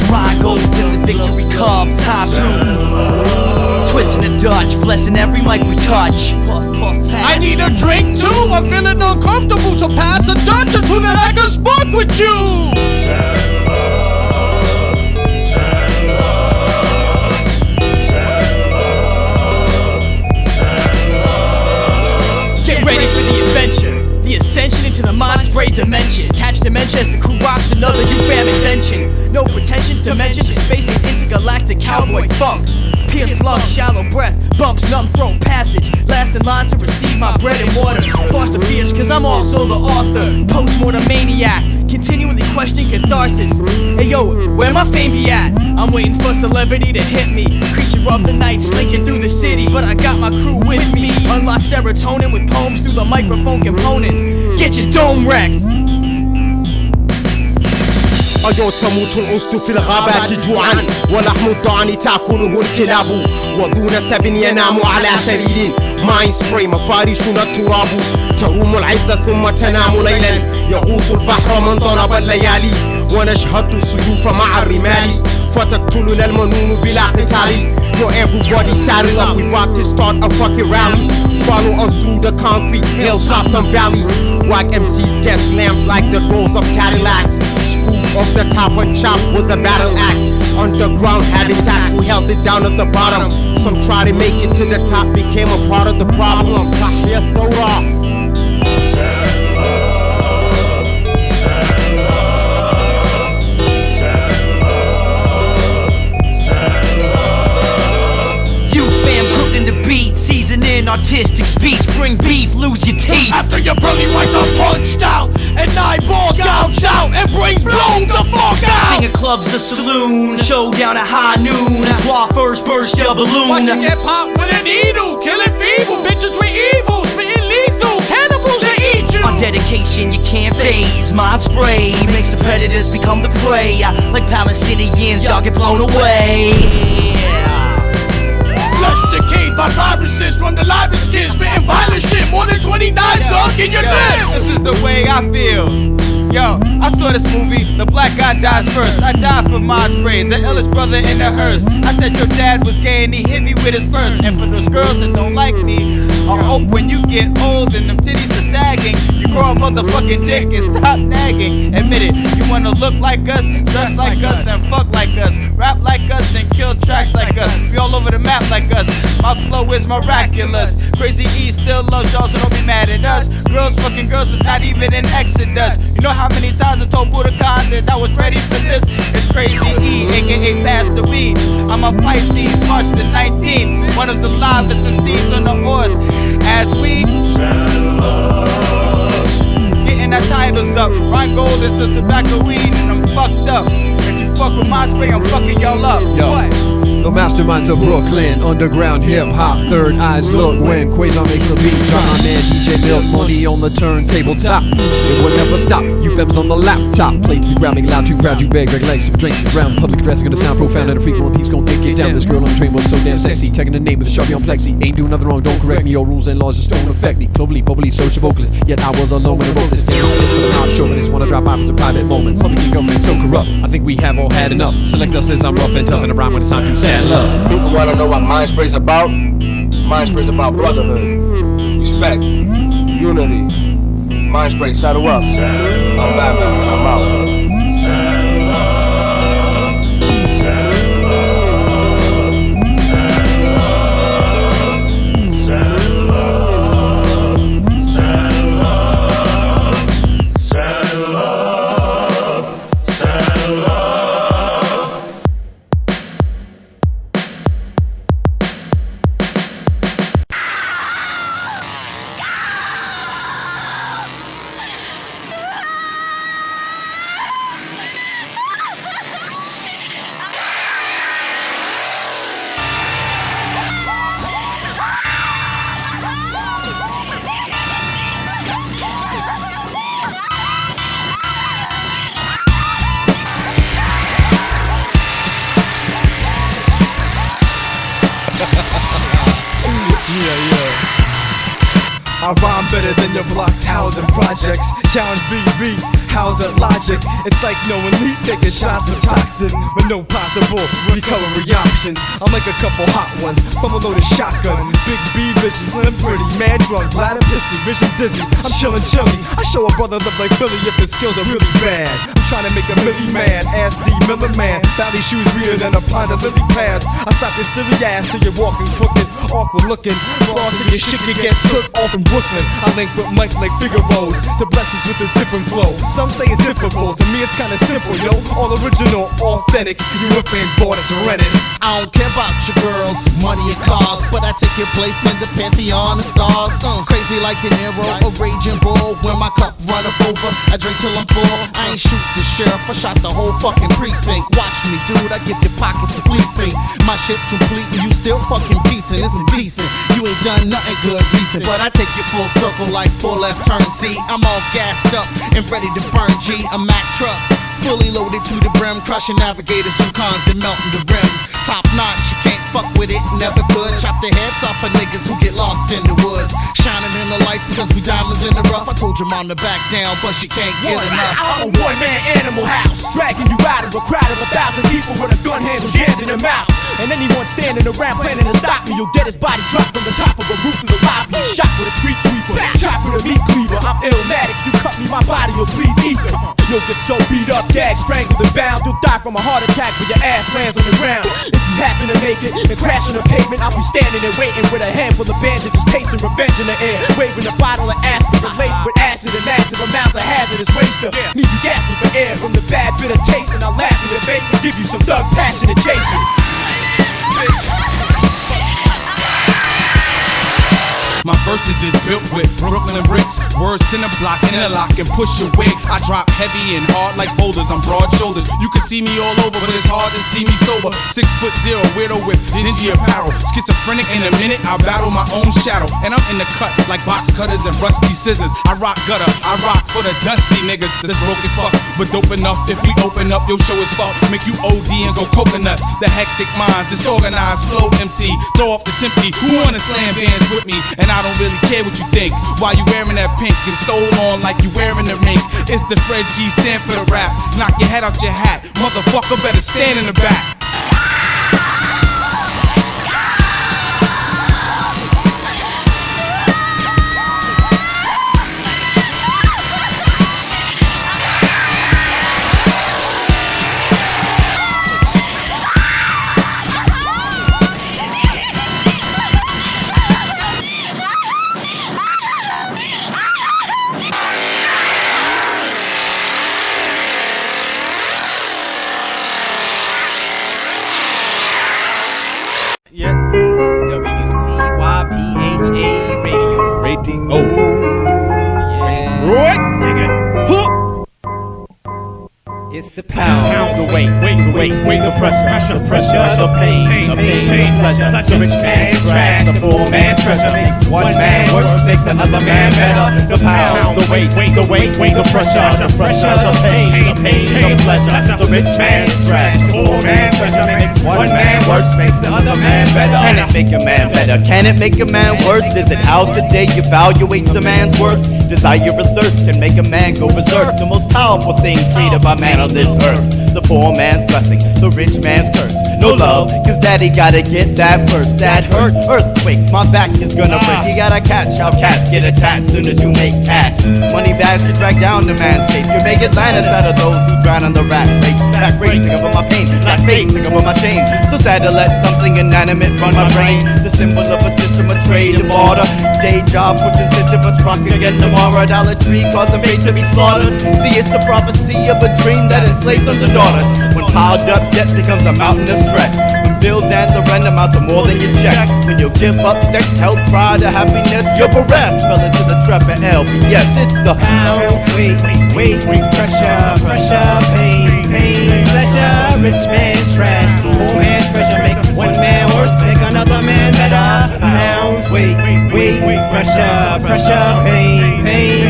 Ride gold till the victory comes. Time to twisting the Dutch, blessing every mic we touch. Puff, puff, pass. I need a drink too, I'm feeling uncomfortable, so pass a Dutch or two that I can smoke with you. Get ready for the adventure, the ascension into the Mindspray dimension. Catch dementia as the crew rocks another UFAM invention. No pretensions to mention the space age intergalactic cowboy funk. Pierced lungs, shallow breath, bumps, numb throat passage. Last in line to receive my bread and water. Foster fears, cause I'm also the author. Post-mortem maniac, continually questioning catharsis. Hey yo, where my fame be at? I'm waiting for celebrity to hit me. Creature of the night slinking through the city, but I got my crew with me. Unlock serotonin with poems through the microphone components. Get your dome wrecked. أيوة تموت الأسد في الغابات جوعا ولحم الضأن تأكله الكلاب وذو نسب ينام على سرير مايندسبراي مفارشنا التراب تروم العز ثم تنام ليلا يغوص البحر من ضرب الليالي ونشهد السيوف مع الرمال فتقتلنا المنون بلا قتال. Yo, everybody saddle up, we about to start a fucking rally. Follow us through the concrete hilltops and valleys. Whack MCs get slammed like the doors of Cadillacs. Scoop off the top and chop with a battle axe. Underground habitats, we held it down at the bottom. Some try to make it to the top, became a part of the problem. Tahir Thora. Seasoning artistic speech, bring beef, lose your teeth. After your pearly whites are punched out and eyeballs gouged out and brains blown the fuck out. Sting of clubs, a saloon, showdown at high noon. Draw first, burst your balloon. Watch you get popped with a needle, killing feeble bitches with evil, spitting lethal, cannibals that eat you. On dedication, you can't phase. Mindspray makes the predators become the prey. Like Palestinians, y'all get blown away. Flesh decayed by viruses from the livest kids, spitting violent shit, more than 20 knives stuck in your lips. This is the way I feel. Yo, I saw this movie, the black guy dies first. I died for Mindspray, the illest brother in the hearse. I said your dad was gay and he hit me with his purse. And for those girls that don't like me, I hope when you get old and them titties are sagging, you grow a motherfucking dick and stop nagging. Admit it, you wanna look like us, dress like us, and fuck like us, rap like us, and kill tracks like us. We all over the map like us. My flow is miraculous. Crazy E still loves y'all, so don't be mad at us. Girls fucking girls, it's not even an exodus. You know how many times I told Budokan that I was ready for this? It's Crazy E, aka Pastor Weed. I'm a Pisces, March the 19th, one of the livest MCs on the horse. As we getting our titles up, Ryan Gold is some tobacco weed, and I'm fucked up. If you fuck with Mindspray, I'm fucking y'all up. Yo. What? The masterminds of Brooklyn, underground hip-hop, third eyes look when Quazar makes the beat drop. My man DJ MilkMoney on the turntable top. It will never stop, euphAmism on the laptop. Play to the ground, make it loud, too proud, you beg, regulate some drinks around. Public address is gonna sound profound and a freak one piece gon' get down. This girl on the train was so damn sexy, taking the name with a Sharpie on plexi. Ain't doing nothing wrong, don't correct me, your rules and laws just don't affect me. Globally, vocally, social vocalist, yet I was alone when I wrote this. But I'm chauvinist, wanna drop off for private moments. Public and government so corrupt, I think we have all had enough. Select us as I'm rough and tough and around when it's time to saddle up. People wanna know what Mindspray's about? Mindspray's about brotherhood, respect, unity. Mindspray, saddle up. I'm Batman, I'm out. I rhyme better than your block's housing projects. Challenge BV, housing logic. It's like knowing Lee taking shots of toxin with no possible recovery options. I'm like a couple hot ones from a loaded shotgun. Big B bitches, slim pretty, mad drunk, bladder pissy, vision dizzy. I'm chillin' chilly. I show a brother live like Philly if his skills are really bad. I'm trying to make a milli man, ass D Miller man. Valley shoes reader than a pint of lily pads. I stop your silly ass till you're walking crooked, awkward looking. Flossing your shit can get took off in Brooklyn. I link with Mike like Figaro's to bless us with a different flow. Some say it's difficult, to me it's kinda simple, yo. All original, authentic, you up ain't bought it to rent it. I don't care about your girls, money and cars, but I take your place in the pantheon of stars. Crazy like De Niro, a raging bull. When my cup runneth over, I drink till I'm full. I ain't shoot the sheriff, I shot the whole fucking precinct. Watch me, dude, I give your pockets a fleecing. My shit's complete and you still fucking piecing. It's indecent, you ain't done nothing good recent, but I take you full circle like full left turn C. I'm all gassed up and ready to burn G. A Mack truck, fully loaded to the brim, crushing navigators, Yukons and melting the rims. Top notch, you can't fuck with it, never could. Chop the heads off of niggas who get lost in the woods. Shining in the lights because we diamonds in the rough. I told your mom to back down, but she can't get enough. I'm a one-man animal house, dragging you out of a crowd of 1,000 people with a gun handle jammed in their mouth. And anyone standing around planning to stop me, you'll get his body dropped from the top of a roof through the lobby. Shot with a street sweeper, chop with a meat cleaver. I'm illmatic, you cut me, my body will bleed ether. You'll get so beat up, gagged, strangled and bound. You'll die from a heart attack when your ass lands on the ground. If you happen to make it and crash on the pavement, I'll be standing there waiting with a handful of bandages, tasting revenge in the air, waving a bottle of aspirin laced with acid and massive amounts of hazardous waste. Leave you gasping for air from the bad bitter taste, and I'll laugh in your face and give you some thug passion to chase it. My verses is built with Brooklyn bricks, words, cinder blocks, interlock and push away. I drop heavy and hard like boulders, I'm broad-shouldered. You can see me all over, but it's hard to see me sober. 6'0", weirdo with dingy apparel. Schizophrenic in a minute, I battle my own shadow. And I'm in the cut like box cutters and rusty scissors. I rock gutter, I rock for the dusty niggas. This broke as fuck, but dope enough. If we open up, your show is fuck. Make you OD and go coconuts. The hectic minds, disorganized flow MC. Throw off the simply, who wanna slam dance with me? And I don't really care what you think. Why you wearing that pink? Get stole on like you wearing the mink. It's the Fred G. Sanford rap. Knock your head out your hat. Motherfucker better stand in the back. weight, the pressure, the pain, the pleasure. The rich man's trash, the poor man's treasure. Makes one man worse, makes another man better. The pound, the weight, the pressure, the pain, the pleasure. The rich man's trash, the poor man's treasure. Makes one man worse, makes the other man better. Can it make a man better? Can it make a man worse? Is it how today evaluates a man's worth? Desire or thirst can make a man go berserk. The most powerful thing created by man on this earth. The poor man's blessing, the rich man's curse. No love, cause daddy gotta get that purse. That hurt, earthquakes, my back is gonna break. You gotta catch how cats get attached soon as you make cash. Money bags you drag down the man's face. You make Atlantis out of those who drown on the rat race. Back racing over my pain, not facing over my shame. So sad to let something inanimate run my brain. The symbol of a system of trade and barter. Day job puts incentive us rock again tomorrow. Idolatry causing fate to be slaughtered. See, it's the prophecy of a dream that enslaves sons and daughters. When piled up debt becomes a mountain of stress. When bills and the rent amount to more than you check. When you give up sex, health, pride, or happiness, you're bereft. Fell into the trap of L.B.S. It's the pounds, weight, pressure, pain, pleasure. Rich man's trash, poor man's treasure. Make one man worse, make another man better. Pounds, weight, pressure, pain,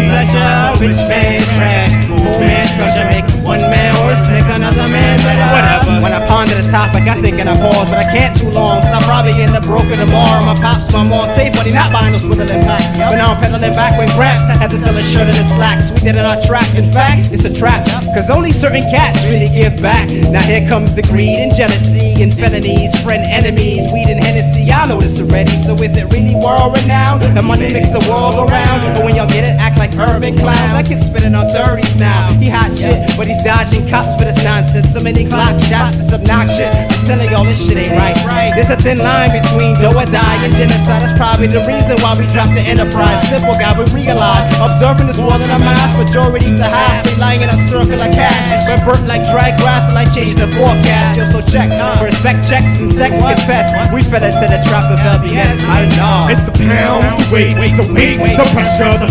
pleasure. Rich man's trash, poor man's treasure. Make one man worse, make another man better. Whatever. When I ponder the topic, I think and I pause, but I can't too long, cause I probably end up broken tomorrow. My pops, my more safe, but he not buying those whittling packs. But now I'm pedaling back when Gramps has to sell his shirt and his slacks. We did it on track. In fact, it's a trap, cause only certain cats really give back. Now here comes the greed and jealousy and felonies, friend enemies, weed and Hennessy. I know this already, so is it really world renowned? The money makes the world go round, but when y'all get it, act like urban clowns. Like it's spinning on 30s now. He hot shit, but he's dodging cops for this nonsense. So many clock shots, it's obnoxious. I'm telling y'all this shit ain't right. There's a thin line between do or die and genocide. That's probably the reason why we dropped the enterprise. Simple guy, we realize observing this world in our minds. Majority to high, we lying in a circle of cash. We're burnt like dry grass, like changing the forecast. Yo, so check, respect checks and sex confess. We fell into the trap of L.B.S. I know. It's the pound, the weight, the pressure, the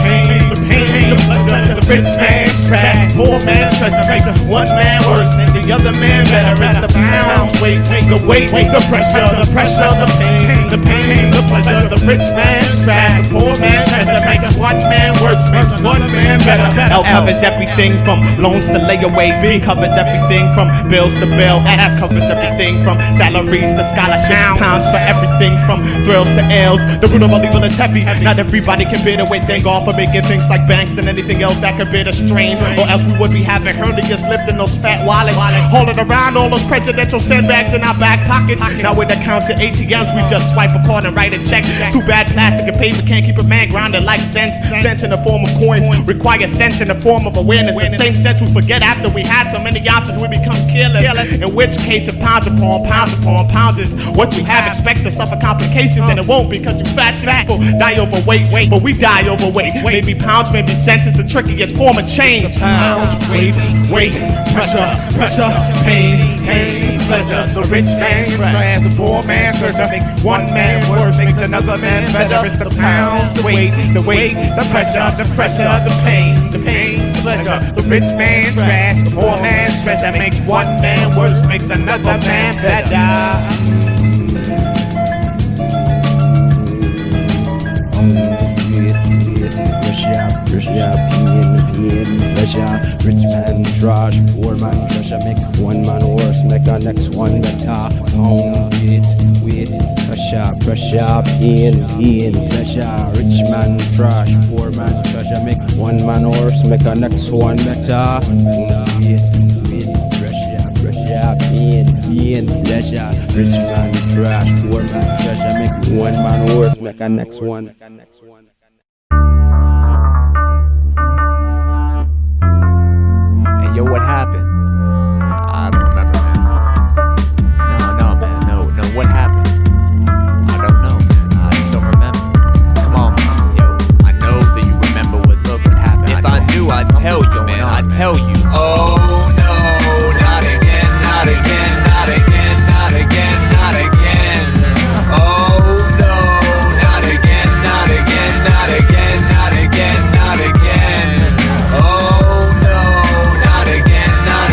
pain, the pleasure. The rich man's trash, poor man's treasure. Makes one man worse, and the other man better. It's the pound, weight, the pressure, the pain, the pleasure. The rich man's trash, the poor man's treasure. Makes one man worse, makes one man better. L covers everything from loans to layaway. B covers everything from bills to bill. S covers everything from salaries to scholarships. Pounds for everything from thrills to L's. The root of all evil is heavy. Not everybody can bear the weight. Thank God for making things like banks and anything else that could bear the strain. Or else we would be having hernias lifting those fat wallets, hauling around all those presidential sandbags in our back pockets. Now with accounts at ATMs, we just swipe a card and write a check. Too bad plastic and paper can't keep a man grounded like sense. Sense in the form of coins require sense in the form of awareness. The same sense we forget after we had so many options, we become careless. In which case, if pounds upon pounds is what you have, expect to suffer complications, and it won't because you fat people die overweight. But we die overweight. Maybe pounds, maybe cents is the trickiest form of change. Pounds, weight, pressure, pain, pleasure. The rich man's trash, the poor man's treasure. Makes one man worse, makes another man better. It's the pounds, the weight, the pressure, the pain, the pleasure. The rich man's trash, the poor man's treasure. Makes one man worse, makes another man better. Rich man trash, poor man treasure. Make one man worse, make the next one better. Weight, pressure, pain, pleasure. Rich man trash, poor man treasure. Make one man worse, make the next one better. Weight, pressure, pain, pleasure. Rich man trash, poor man treasure. Make one man worse, make the next one. Yo, what happened? I don't remember, man. No, man. No, what happened? I don't know, man. I just don't remember. Come on, man. Yo, I know that you remember what happened. If I knew, I'd tell you, man. I'd tell you. Oh, no, not again, not again, not again, not again, not again. Oh, no, not again, not again, not again, not again, not again. Oh, no. Not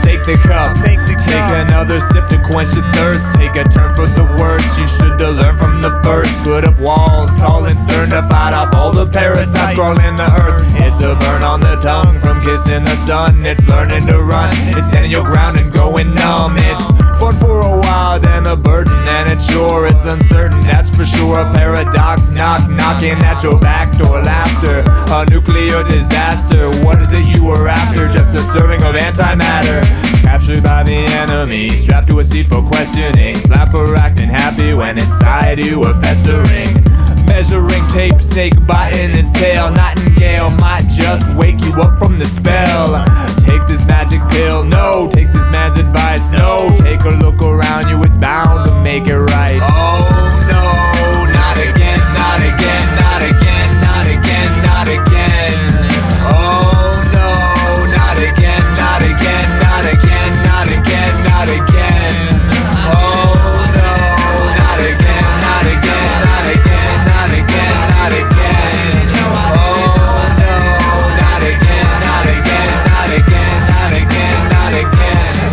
take the cup. Take another sip to quench your thirst. Take a turn for the worse. You should have learned from the first. Put up walls, tall and stern, to fight off all the parasites crawling the earth. It's a burn on the tongue from kissing the sun. It's learning to run. It's standing your ground and going numb. It's fun for a while, then a burden, and it's sure it's uncertain. That's for sure. A paradox, knocking at your back door. Laughter, a nuclear disaster. What is it you were after? Just a serving of antimatter. Captured by the enemy, strapped to a seat for questioning. Slapped for acting happy when inside you were festering. Measuring tape, snake biting its tail. Nightingale might just wake you up from the spell. Take this magic pill, no. Take this man's advice, no. Take a look around you, it's bound to make it right. Oh no, not again, not again, not again, not again, not again. Oh no, not again, not again, not again, not again, not again. Oh no, not again, not again, not again, not again, not again. Oh no, not again, not again, not again, not again, not again,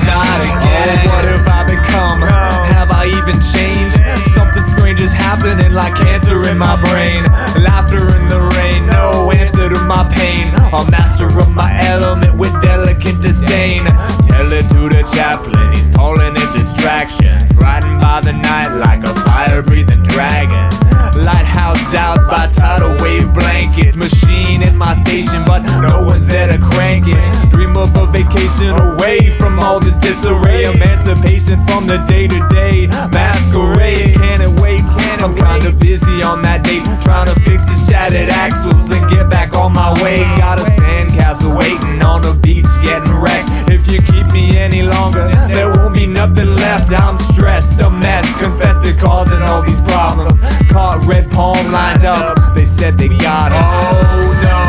not again. Oh, what have I become? Have I even changed? Something strange is happening, like cancer in my brain. Laughter in the rain, no answer to my pain. A master of my element with delicate disdain. Tell it to the chaplain, he's calling it distraction. Frightened by the night like a fire-breathing dragon. Lighthouse doused by tidal wave blankets. Machine in my station, but no one's there to crank it. Dream of a vacation away from all this disarray. Emancipation from the day-to-day masquerade. Can't it wait? I'm kinda busy on that date, trying to fix the shattered axles and get back on my way. Got a sandcastle waiting on the beach, getting wrecked. If you keep me any longer, there won't be nothing left. I'm stressed, a mess, confessed to causing all these problems. Caught red palm lined up, they said they got it. Oh no,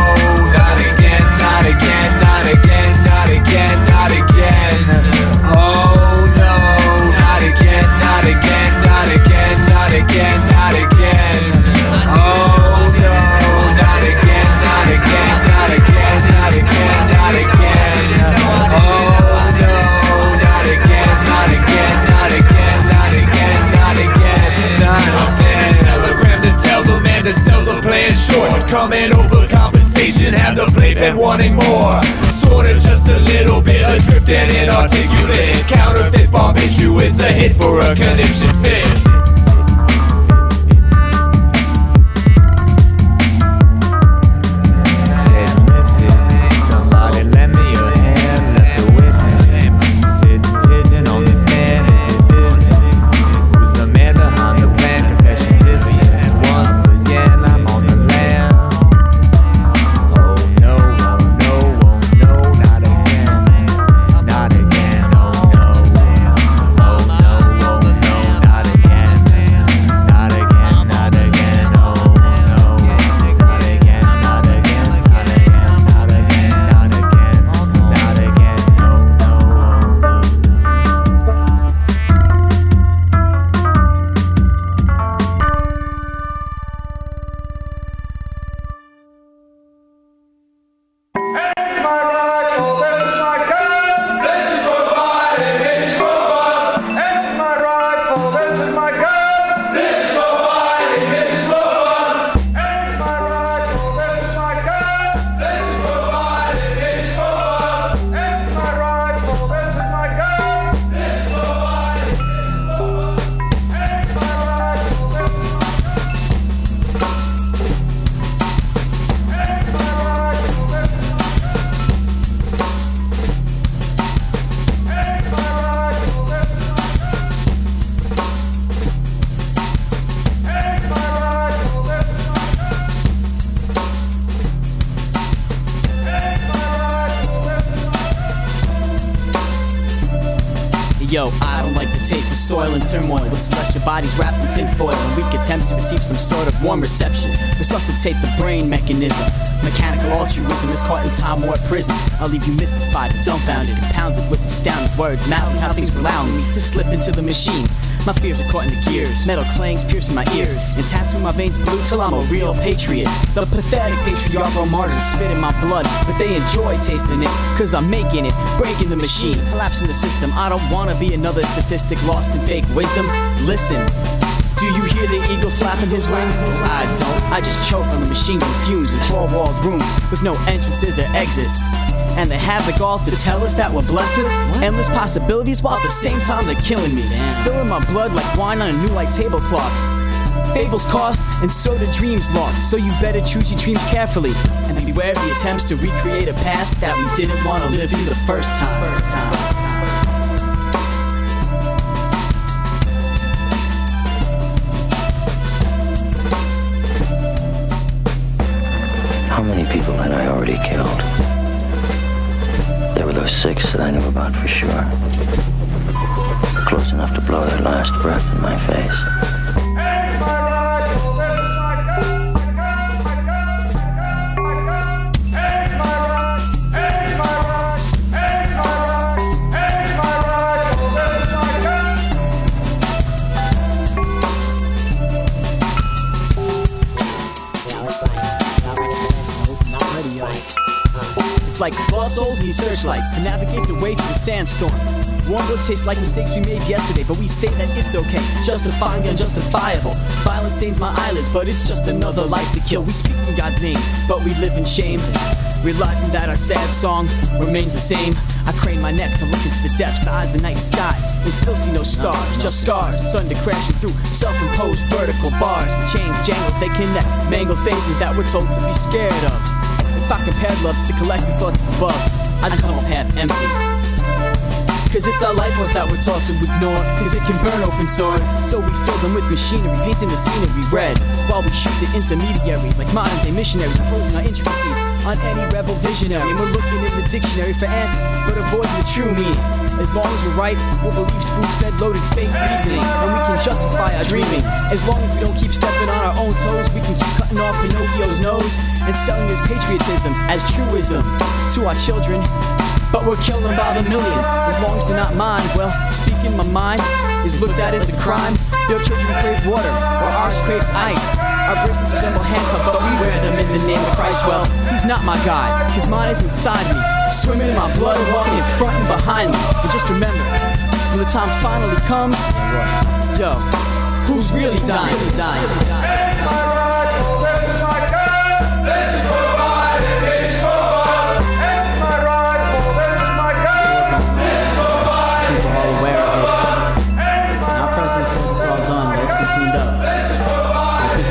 not again, not again, not again, not again, not again. Oh no, not again, not again, not again, not again, not again. Oh no, not again, not again, not again, not again, not again. Oh no, not again, not again, not again, not again, not again, not again. I sent a telegram to tell the man to sell the plan short. Coming over compensation, have the playpen wanting more. Sorta just a little bit adrift and inarticulate. Counterfeit bomb issue, it's a hit for a conniption fit. Yo, I don't like the taste of soil and turmoil with celestial bodies wrapped in tinfoil and weak attempt to receive some sort of warm reception. Resuscitate the brain mechanism. Mechanical altruism is caught in time warp prisons. I'll leave you mystified and dumbfounded, compounded with astounding words, mouthing how things were allowing me to slip into the machine. My fears are caught in the gears. Metal clangs piercing my ears and tattoo my veins blue till I'm a real patriot. The pathetic patriarchal martyrs spit in my blood, but they enjoy tasting it, cause I'm making it, breaking the machine, collapsing the system. I don't wanna be another statistic lost in fake wisdom. Listen, do you hear the eagle flapping his wings? I don't, I just choke on the machine gun fumes in four-walled rooms with no entrances or exits. And they have the gall to tell us that we're blessed with endless possibilities, while at the same time they're killing me. Spilling my blood like wine on a new white tablecloth. Fables cost, and so do dreams lost. So you better choose your dreams carefully, and beware of the attempts to recreate a past that we didn't want to live through the first time. How many people had I already killed? There were those 6 that I knew about for sure. Close enough to blow their last breath in my face. It's like lost souls need searchlights to navigate the way through the sandstorm. Warm blood tastes like mistakes we made yesterday, but we say that it's okay, justifying the unjustifiable. Violence stains my eyelids, but it's just another life to kill. We speak in God's name, but we live in shame, realizing that our sad song remains the same. I crane my neck to look into the depths, the eyes of the night sky, and still see no stars, just scars. Thunder crashing through self-imposed vertical bars. The chains jangles, they connect mangled faces that we're told to be scared of. If I compared love to the collective thoughts of above, I'd come up half empty. Cause it's our life force that we're taught to ignore, cause it can burn open sores. So we fill them with machinery, painting the scenery red, while we shoot the intermediaries like modern day missionaries, imposing our intricacies on any rebel visionary. And we're looking in the dictionary for answers, but avoiding the true meaning. As long as we're right, we'll believe spoon-fed loaded fake reasoning, and we can justify our dreaming. As long as we don't keep stepping on our own toes, we can keep cutting off Pinocchio's nose and selling his patriotism as true wisdom to our children. But we're killing them by the millions. As long as they're not mine, well, speaking my mind is looked at as a crime. Your children crave water, or ours crave ice. Our bracelets resemble handcuffs, but we wear them in the name of Christ. Well, he's not my God, cause mine is inside me, swimming in my blood, walking in front and behind me. And just remember, when the time finally comes, yo, who's really dying?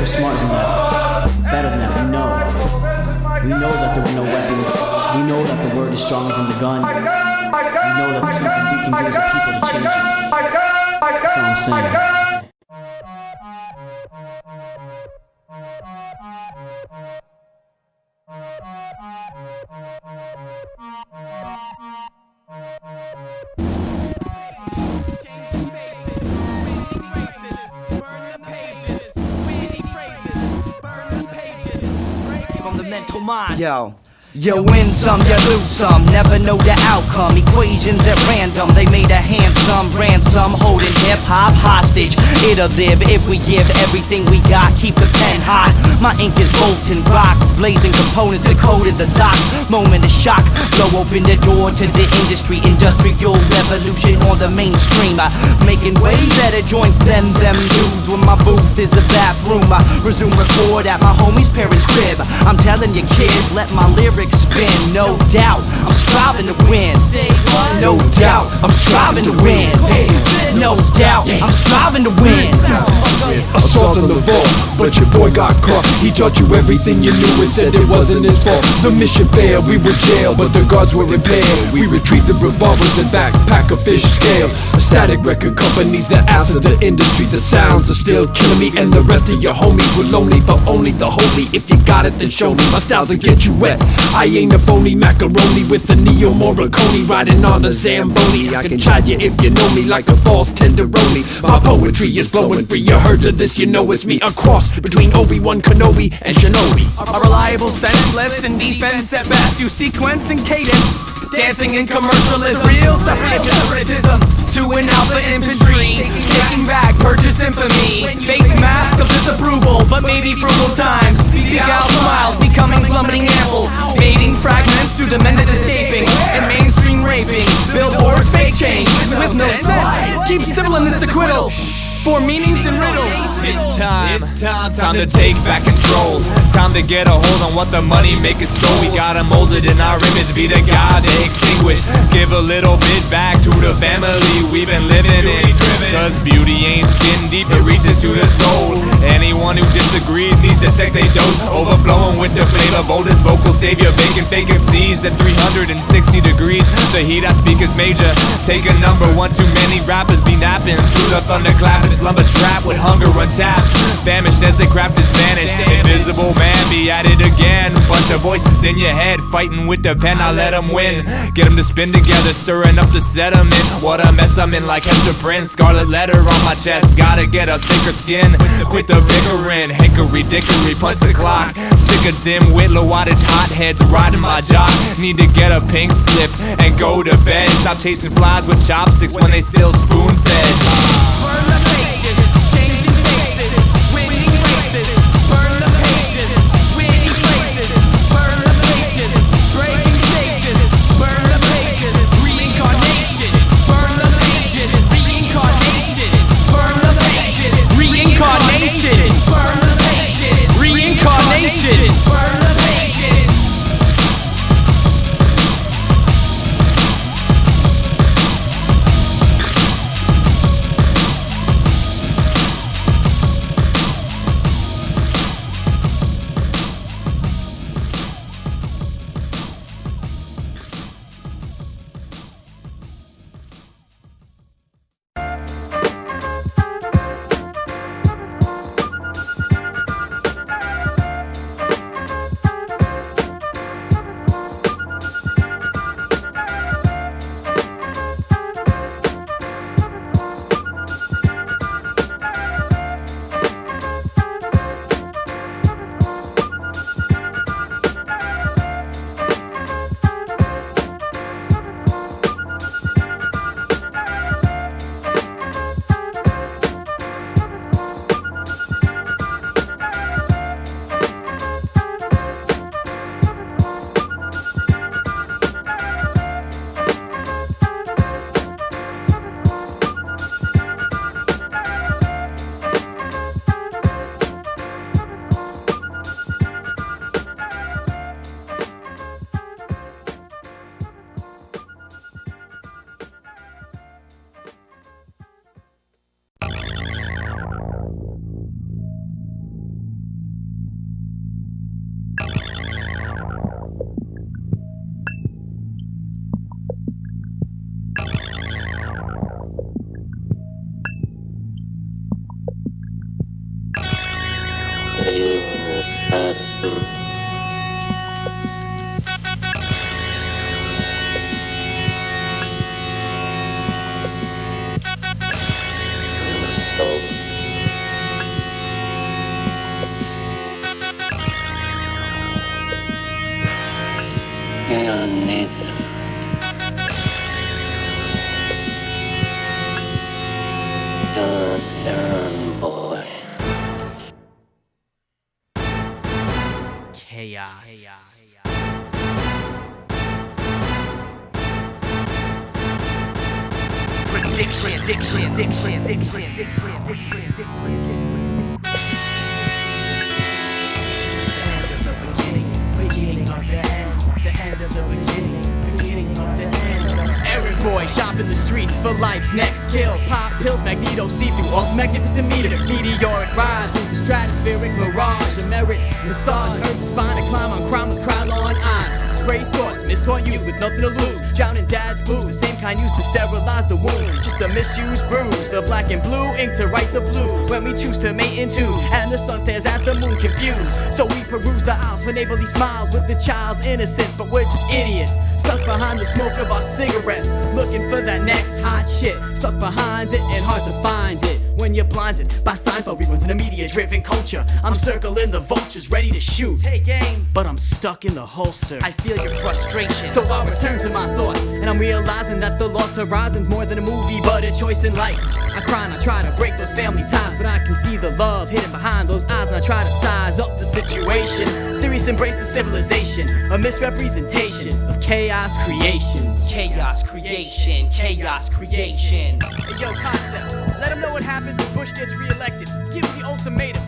Smarter than that, better than that, we know that there were no weapons, we know that the word is stronger than the gun, we know that there's something we can do as a people to change it. That's all I'm saying. Mental mind. Yo, you win some, you lose some, never know the outcome. Equations at random, they made a handsome ransom, holding hip-hop hostage. It'll live if we give everything we got, keep the pen hot. My ink is molten rock, blazing components decoded the dock. Moment of shock, blow open the door to the industry, industrial revolution on the mainstream. Making way better joints than them dudes. When my booth is a bathroom, I resume record at my homie's parents' crib. I'm telling you kid, let my lyrics spin. No doubt, I'm striving to win. No doubt, I'm striving to win. No doubt, I'm striving to win. Assault on the vault, but your boy got caught. He taught you everything you knew and said it wasn't his fault. The mission failed, we were jailed, but the guards were impaled. We retrieved the revolvers and backpack of fish scale. A static record company's the ass of the industry. The sounds are still killing me, and the rest of your homies were lonely for only the holy. If you got it, then show me. My styles will get you wet. I ain't a phony macaroni with the Neo Morricone riding on a Zamboni. I can try you if you know me like a false tenderoni. My poetry is flowing free. You heard of this, you know it's me. A cross between Obi-Wan Kenobi and Shinobi. A reliable senseless in defense at best. You sequence and cadence dancing in commercialism. Real separatism to an alpha infantry, taking back purchase infamy. Face mask of disapproval, but maybe frugal times. Big out smiles becoming plummeting ample, fading fragments through the mended escaping and mainstream raping. Billboards fake change with no sense. Keep stippling this acquittal for meanings and riddles. It's time to take back control. Time to get a hold on what the money makers stole. We got 'em molded in our image, be the God they extinguish. Give a little bit back to the family we've been living in. Cause beauty ain't skin deep, it reaches to the soul. Anyone who disagrees needs to check they dose. Overflowing with the flavor, boldest vocal savior. Baking fake MCs at 360 degrees. The heat I speak is major. Take a number one, too many rappers be napping through the thunderclap. Lumber trap with hunger untapped. Famished as the craft is vanished. Invisible man be at it again. Bunch of voices in your head fighting with the pen. I let them win. Get them to spin together, stirring up the sediment. What a mess I'm in, like Hester Prynne. Scarlet letter on my chest. Gotta get a thicker skin. Quit the bickering. Hickory dickory, punch the clock. Sick of dim wit, low wattage hotheads riding my jock. Need to get a pink slip and go to bed. Stop chasing flies with chopsticks when they still spoon fed. Burn the pages, changing faces, winning races. Burn the pages, winning places. Burn the pages, breaking stages. Burn the pages, reincarnation. Burn the pages, reincarnation. Burn the pages, reincarnation. Burn the pages, reincarnation. Burn the pages. Next kill, pop pills, magneto, see through off the magnificent meter. Meteoric ride through the stratospheric mirage. A merit massage, earth's spine, to climb on crown with Krylon eyes. Spray thoughts, mistaught you with nothing to lose. Drown in dad's booze, the same kind used to sterilize the wound. Just a misused bruise, the black and blue ink to write the blues. When we choose to mate in twos, and the sun stares at the moon confused. So we peruse the aisles, for neighborly smiles with the child's innocence. But we're just idiots, stuck behind the smoke of our cigarettes, looking for that next hot shit. Stuck behind it and hard to find it. When you're blinded by Seinfeld reruns in a media-driven culture, I'm circling the vultures ready to shoot. Take aim, but I'm stuck in the holster. I feel your frustration, so I'll return to my thoughts, and I'm realizing that the Lost Horizon's more than a movie, but a choice in life. I cry and I try to break those family ties, but I can see the love hidden behind those eyes, and I try to size up the situation. Serious embraces civilization, a misrepresentation of chaos creation. Chaos creation, chaos creation. Hey, yo, Concept, let him know what happens if Bush gets re-elected. Give him the ultimatum.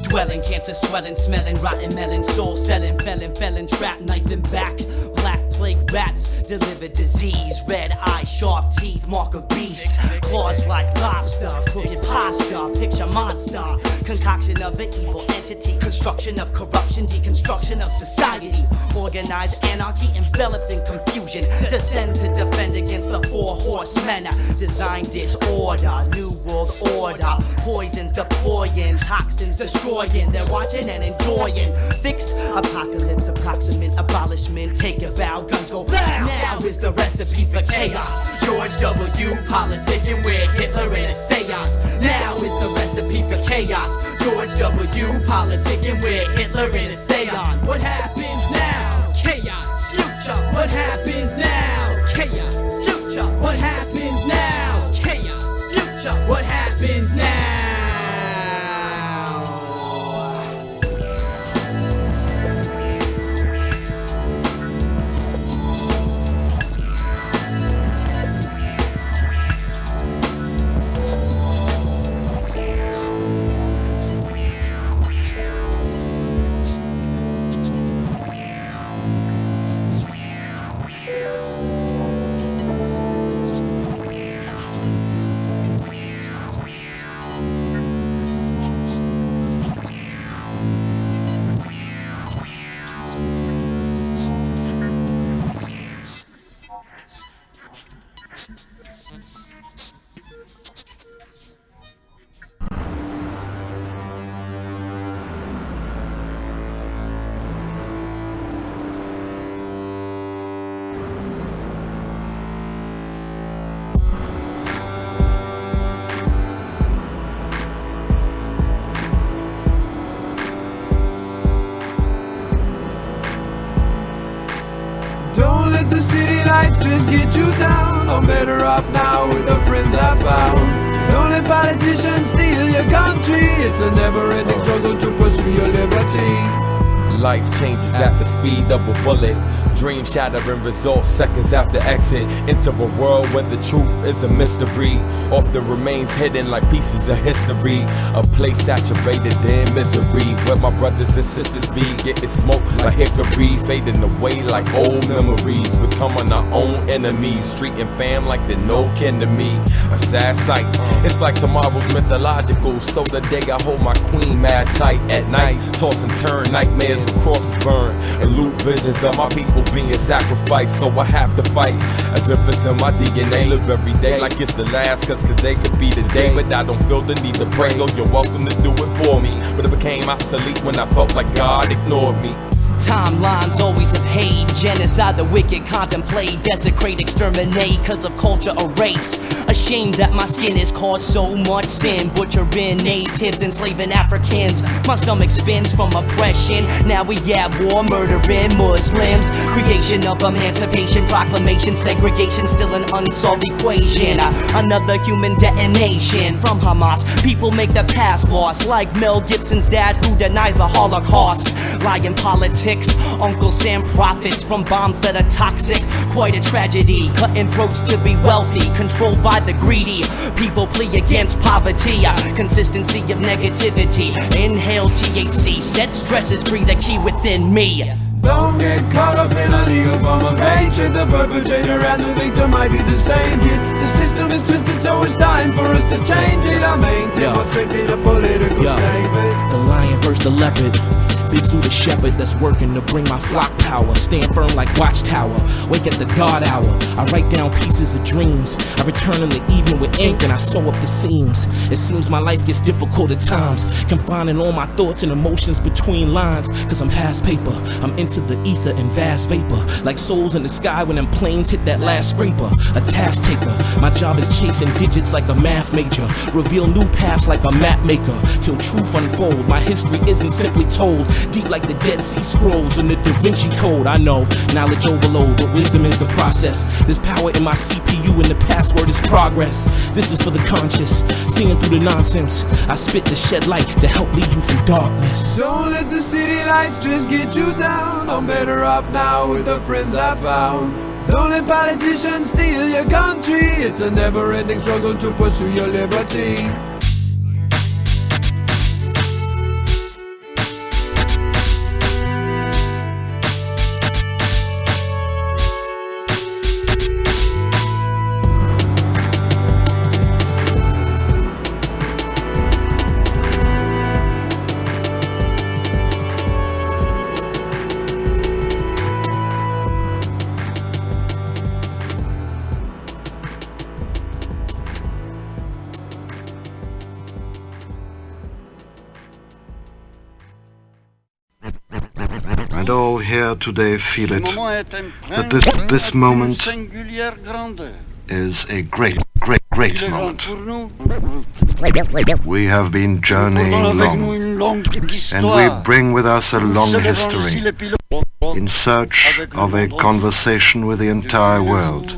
Dwelling, cancer swelling, smelling, rotten melon, soul selling, felon, trap, knife and back. Black plague rats, deliver disease, red eye, sharp teeth, mark of beast. Claws like lobster, crooked posture, picture monster. Concoction of an evil entity, construction of corruption, deconstruction of society. Organized anarchy enveloped in confusion. Descend to defend against the four horsemen. Design disorder, new world order. Poisons deploying, toxins destroying. They're watching and enjoying. Fixed apocalypse, approximate abolishment. Take a bow, guns go blam. Now is the recipe for chaos. George W. politicking with Hitler in a seance. Now is the recipe for chaos. George W. politicking with Hitler in a seance. What happens now? Chaos. Future. What happens now? Chaos. Future. What happens now? Chaos. Future. What happens now? The city lights just get you down. I'm better off now with the friends I found. Don't let politicians steal your country. It's a never-ending struggle to pursue your liberty. Life changes at the speed of a bullet. Dreams shattering results seconds after exit into a world where the truth is a mystery. Often remains hidden like pieces of history. A place saturated in misery, where my brothers and sisters be getting smoked like hickory, fading away like old memories, becoming our own enemies, treating fam like they're no kin to me. A sad sight. It's like tomorrow's mythological, so the day I hold my queen mad tight at night, toss and turn nightmares with crosses burn, elude visions of my people being sacrificed. So I have to fight as if it's in my DNA. Live every day like it's the last, cause today could be the day. But I don't feel the need to pray. Oh, you're welcome to do it for me, but it became obsolete when I felt like God ignored me. Timelines always of hate, genocide the wicked contemplate, desecrate, exterminate, cause of culture or race. Ashamed that my skin has caused so much sin, butchering natives, enslaving Africans. My stomach spins from oppression, now we at war, murdering Muslims. Creation of emancipation, proclamation, segregation, still an unsolved equation. Another human detonation from Hamas. People make the past lost, like Mel Gibson's dad who denies the Holocaust. Lying politics, Uncle Sam profits from bombs that are toxic. Quite a tragedy, cutting throats to be wealthy, controlled by the greedy. People plea against poverty, consistency of negativity. Inhale THC, set stresses free, the key within me. Don't get caught up in a legal form of hatred. The perpetrator and the victim might be the same kid. The system is twisted, so it's time for us to change it. I maintain what's strictly a political statement. The lion versus the leopard. through the shepherd that's working to bring my flock power. Stand firm like watchtower, wake at the God hour. I write down pieces of dreams. I return in the evening with ink and I sew up the seams. It seems my life gets difficult at times, confining all my thoughts and emotions between lines. Cause I'm past paper, I'm into the ether and vast vapor, like souls in the sky when them planes hit that last scraper. A task taker, my job is chasing digits like a math major, reveal new paths like a map maker, till truth unfold. My history isn't simply told, deep like the Dead Sea Scrolls and the Da Vinci Code. I know, knowledge overload, but wisdom is the process. There's power in my CPU and the password is progress. This is for the conscious, seeing through the nonsense. I spit to shed light to help lead you from darkness. Don't let the city lights just get you down. I'm better off now with the friends I found. Don't let politicians steal your country. It's a never-ending struggle to pursue your liberty. And all here today feel it, that this moment is a great moment. We have been journeying long, and we bring with us a long history, in search of a conversation with the entire world.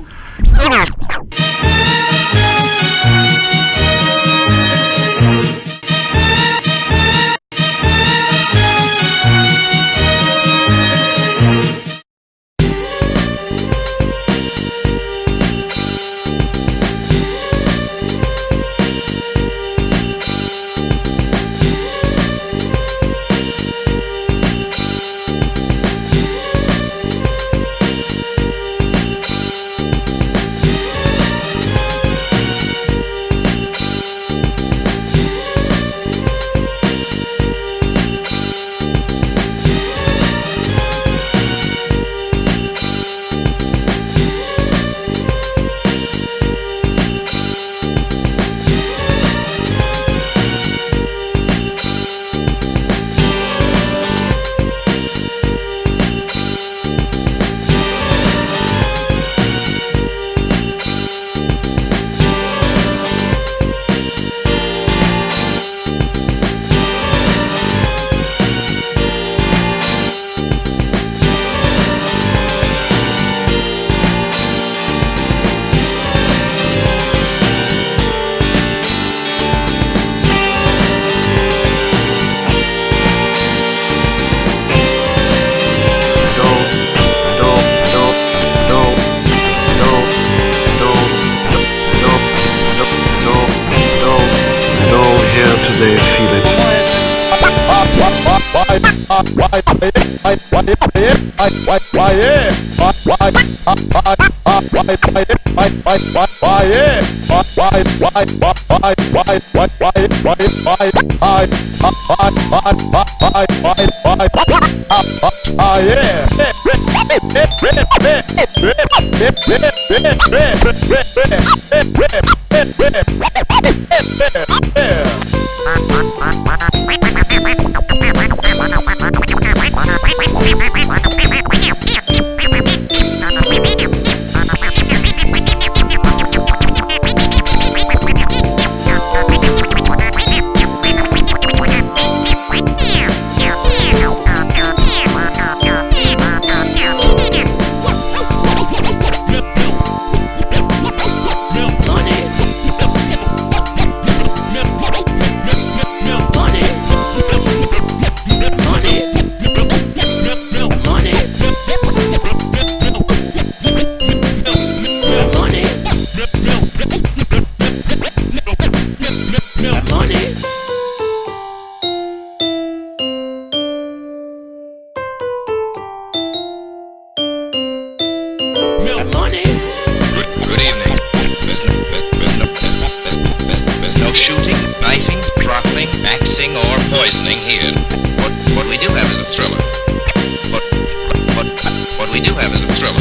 we do have is a thriller.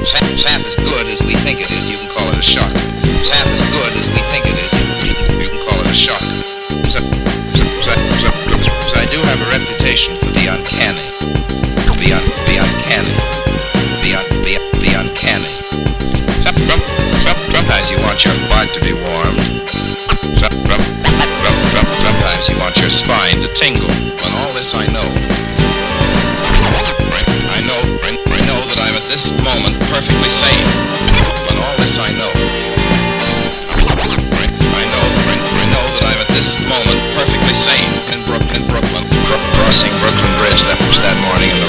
Sap is good as we think it is, you can call it a shark. Sap is good as we think it is, you can call it a shark. So I do have a reputation for the uncanny. Be uncanny. Be uncanny. Sometimes you want your butt to be warmed. Sometimes you want your spine to tingle. But all this I know. I know that I'm at this moment perfectly sane. But all this I know. I know that I'm at this moment perfectly sane in Brooklyn. Crossing Brooklyn Bridge that morning in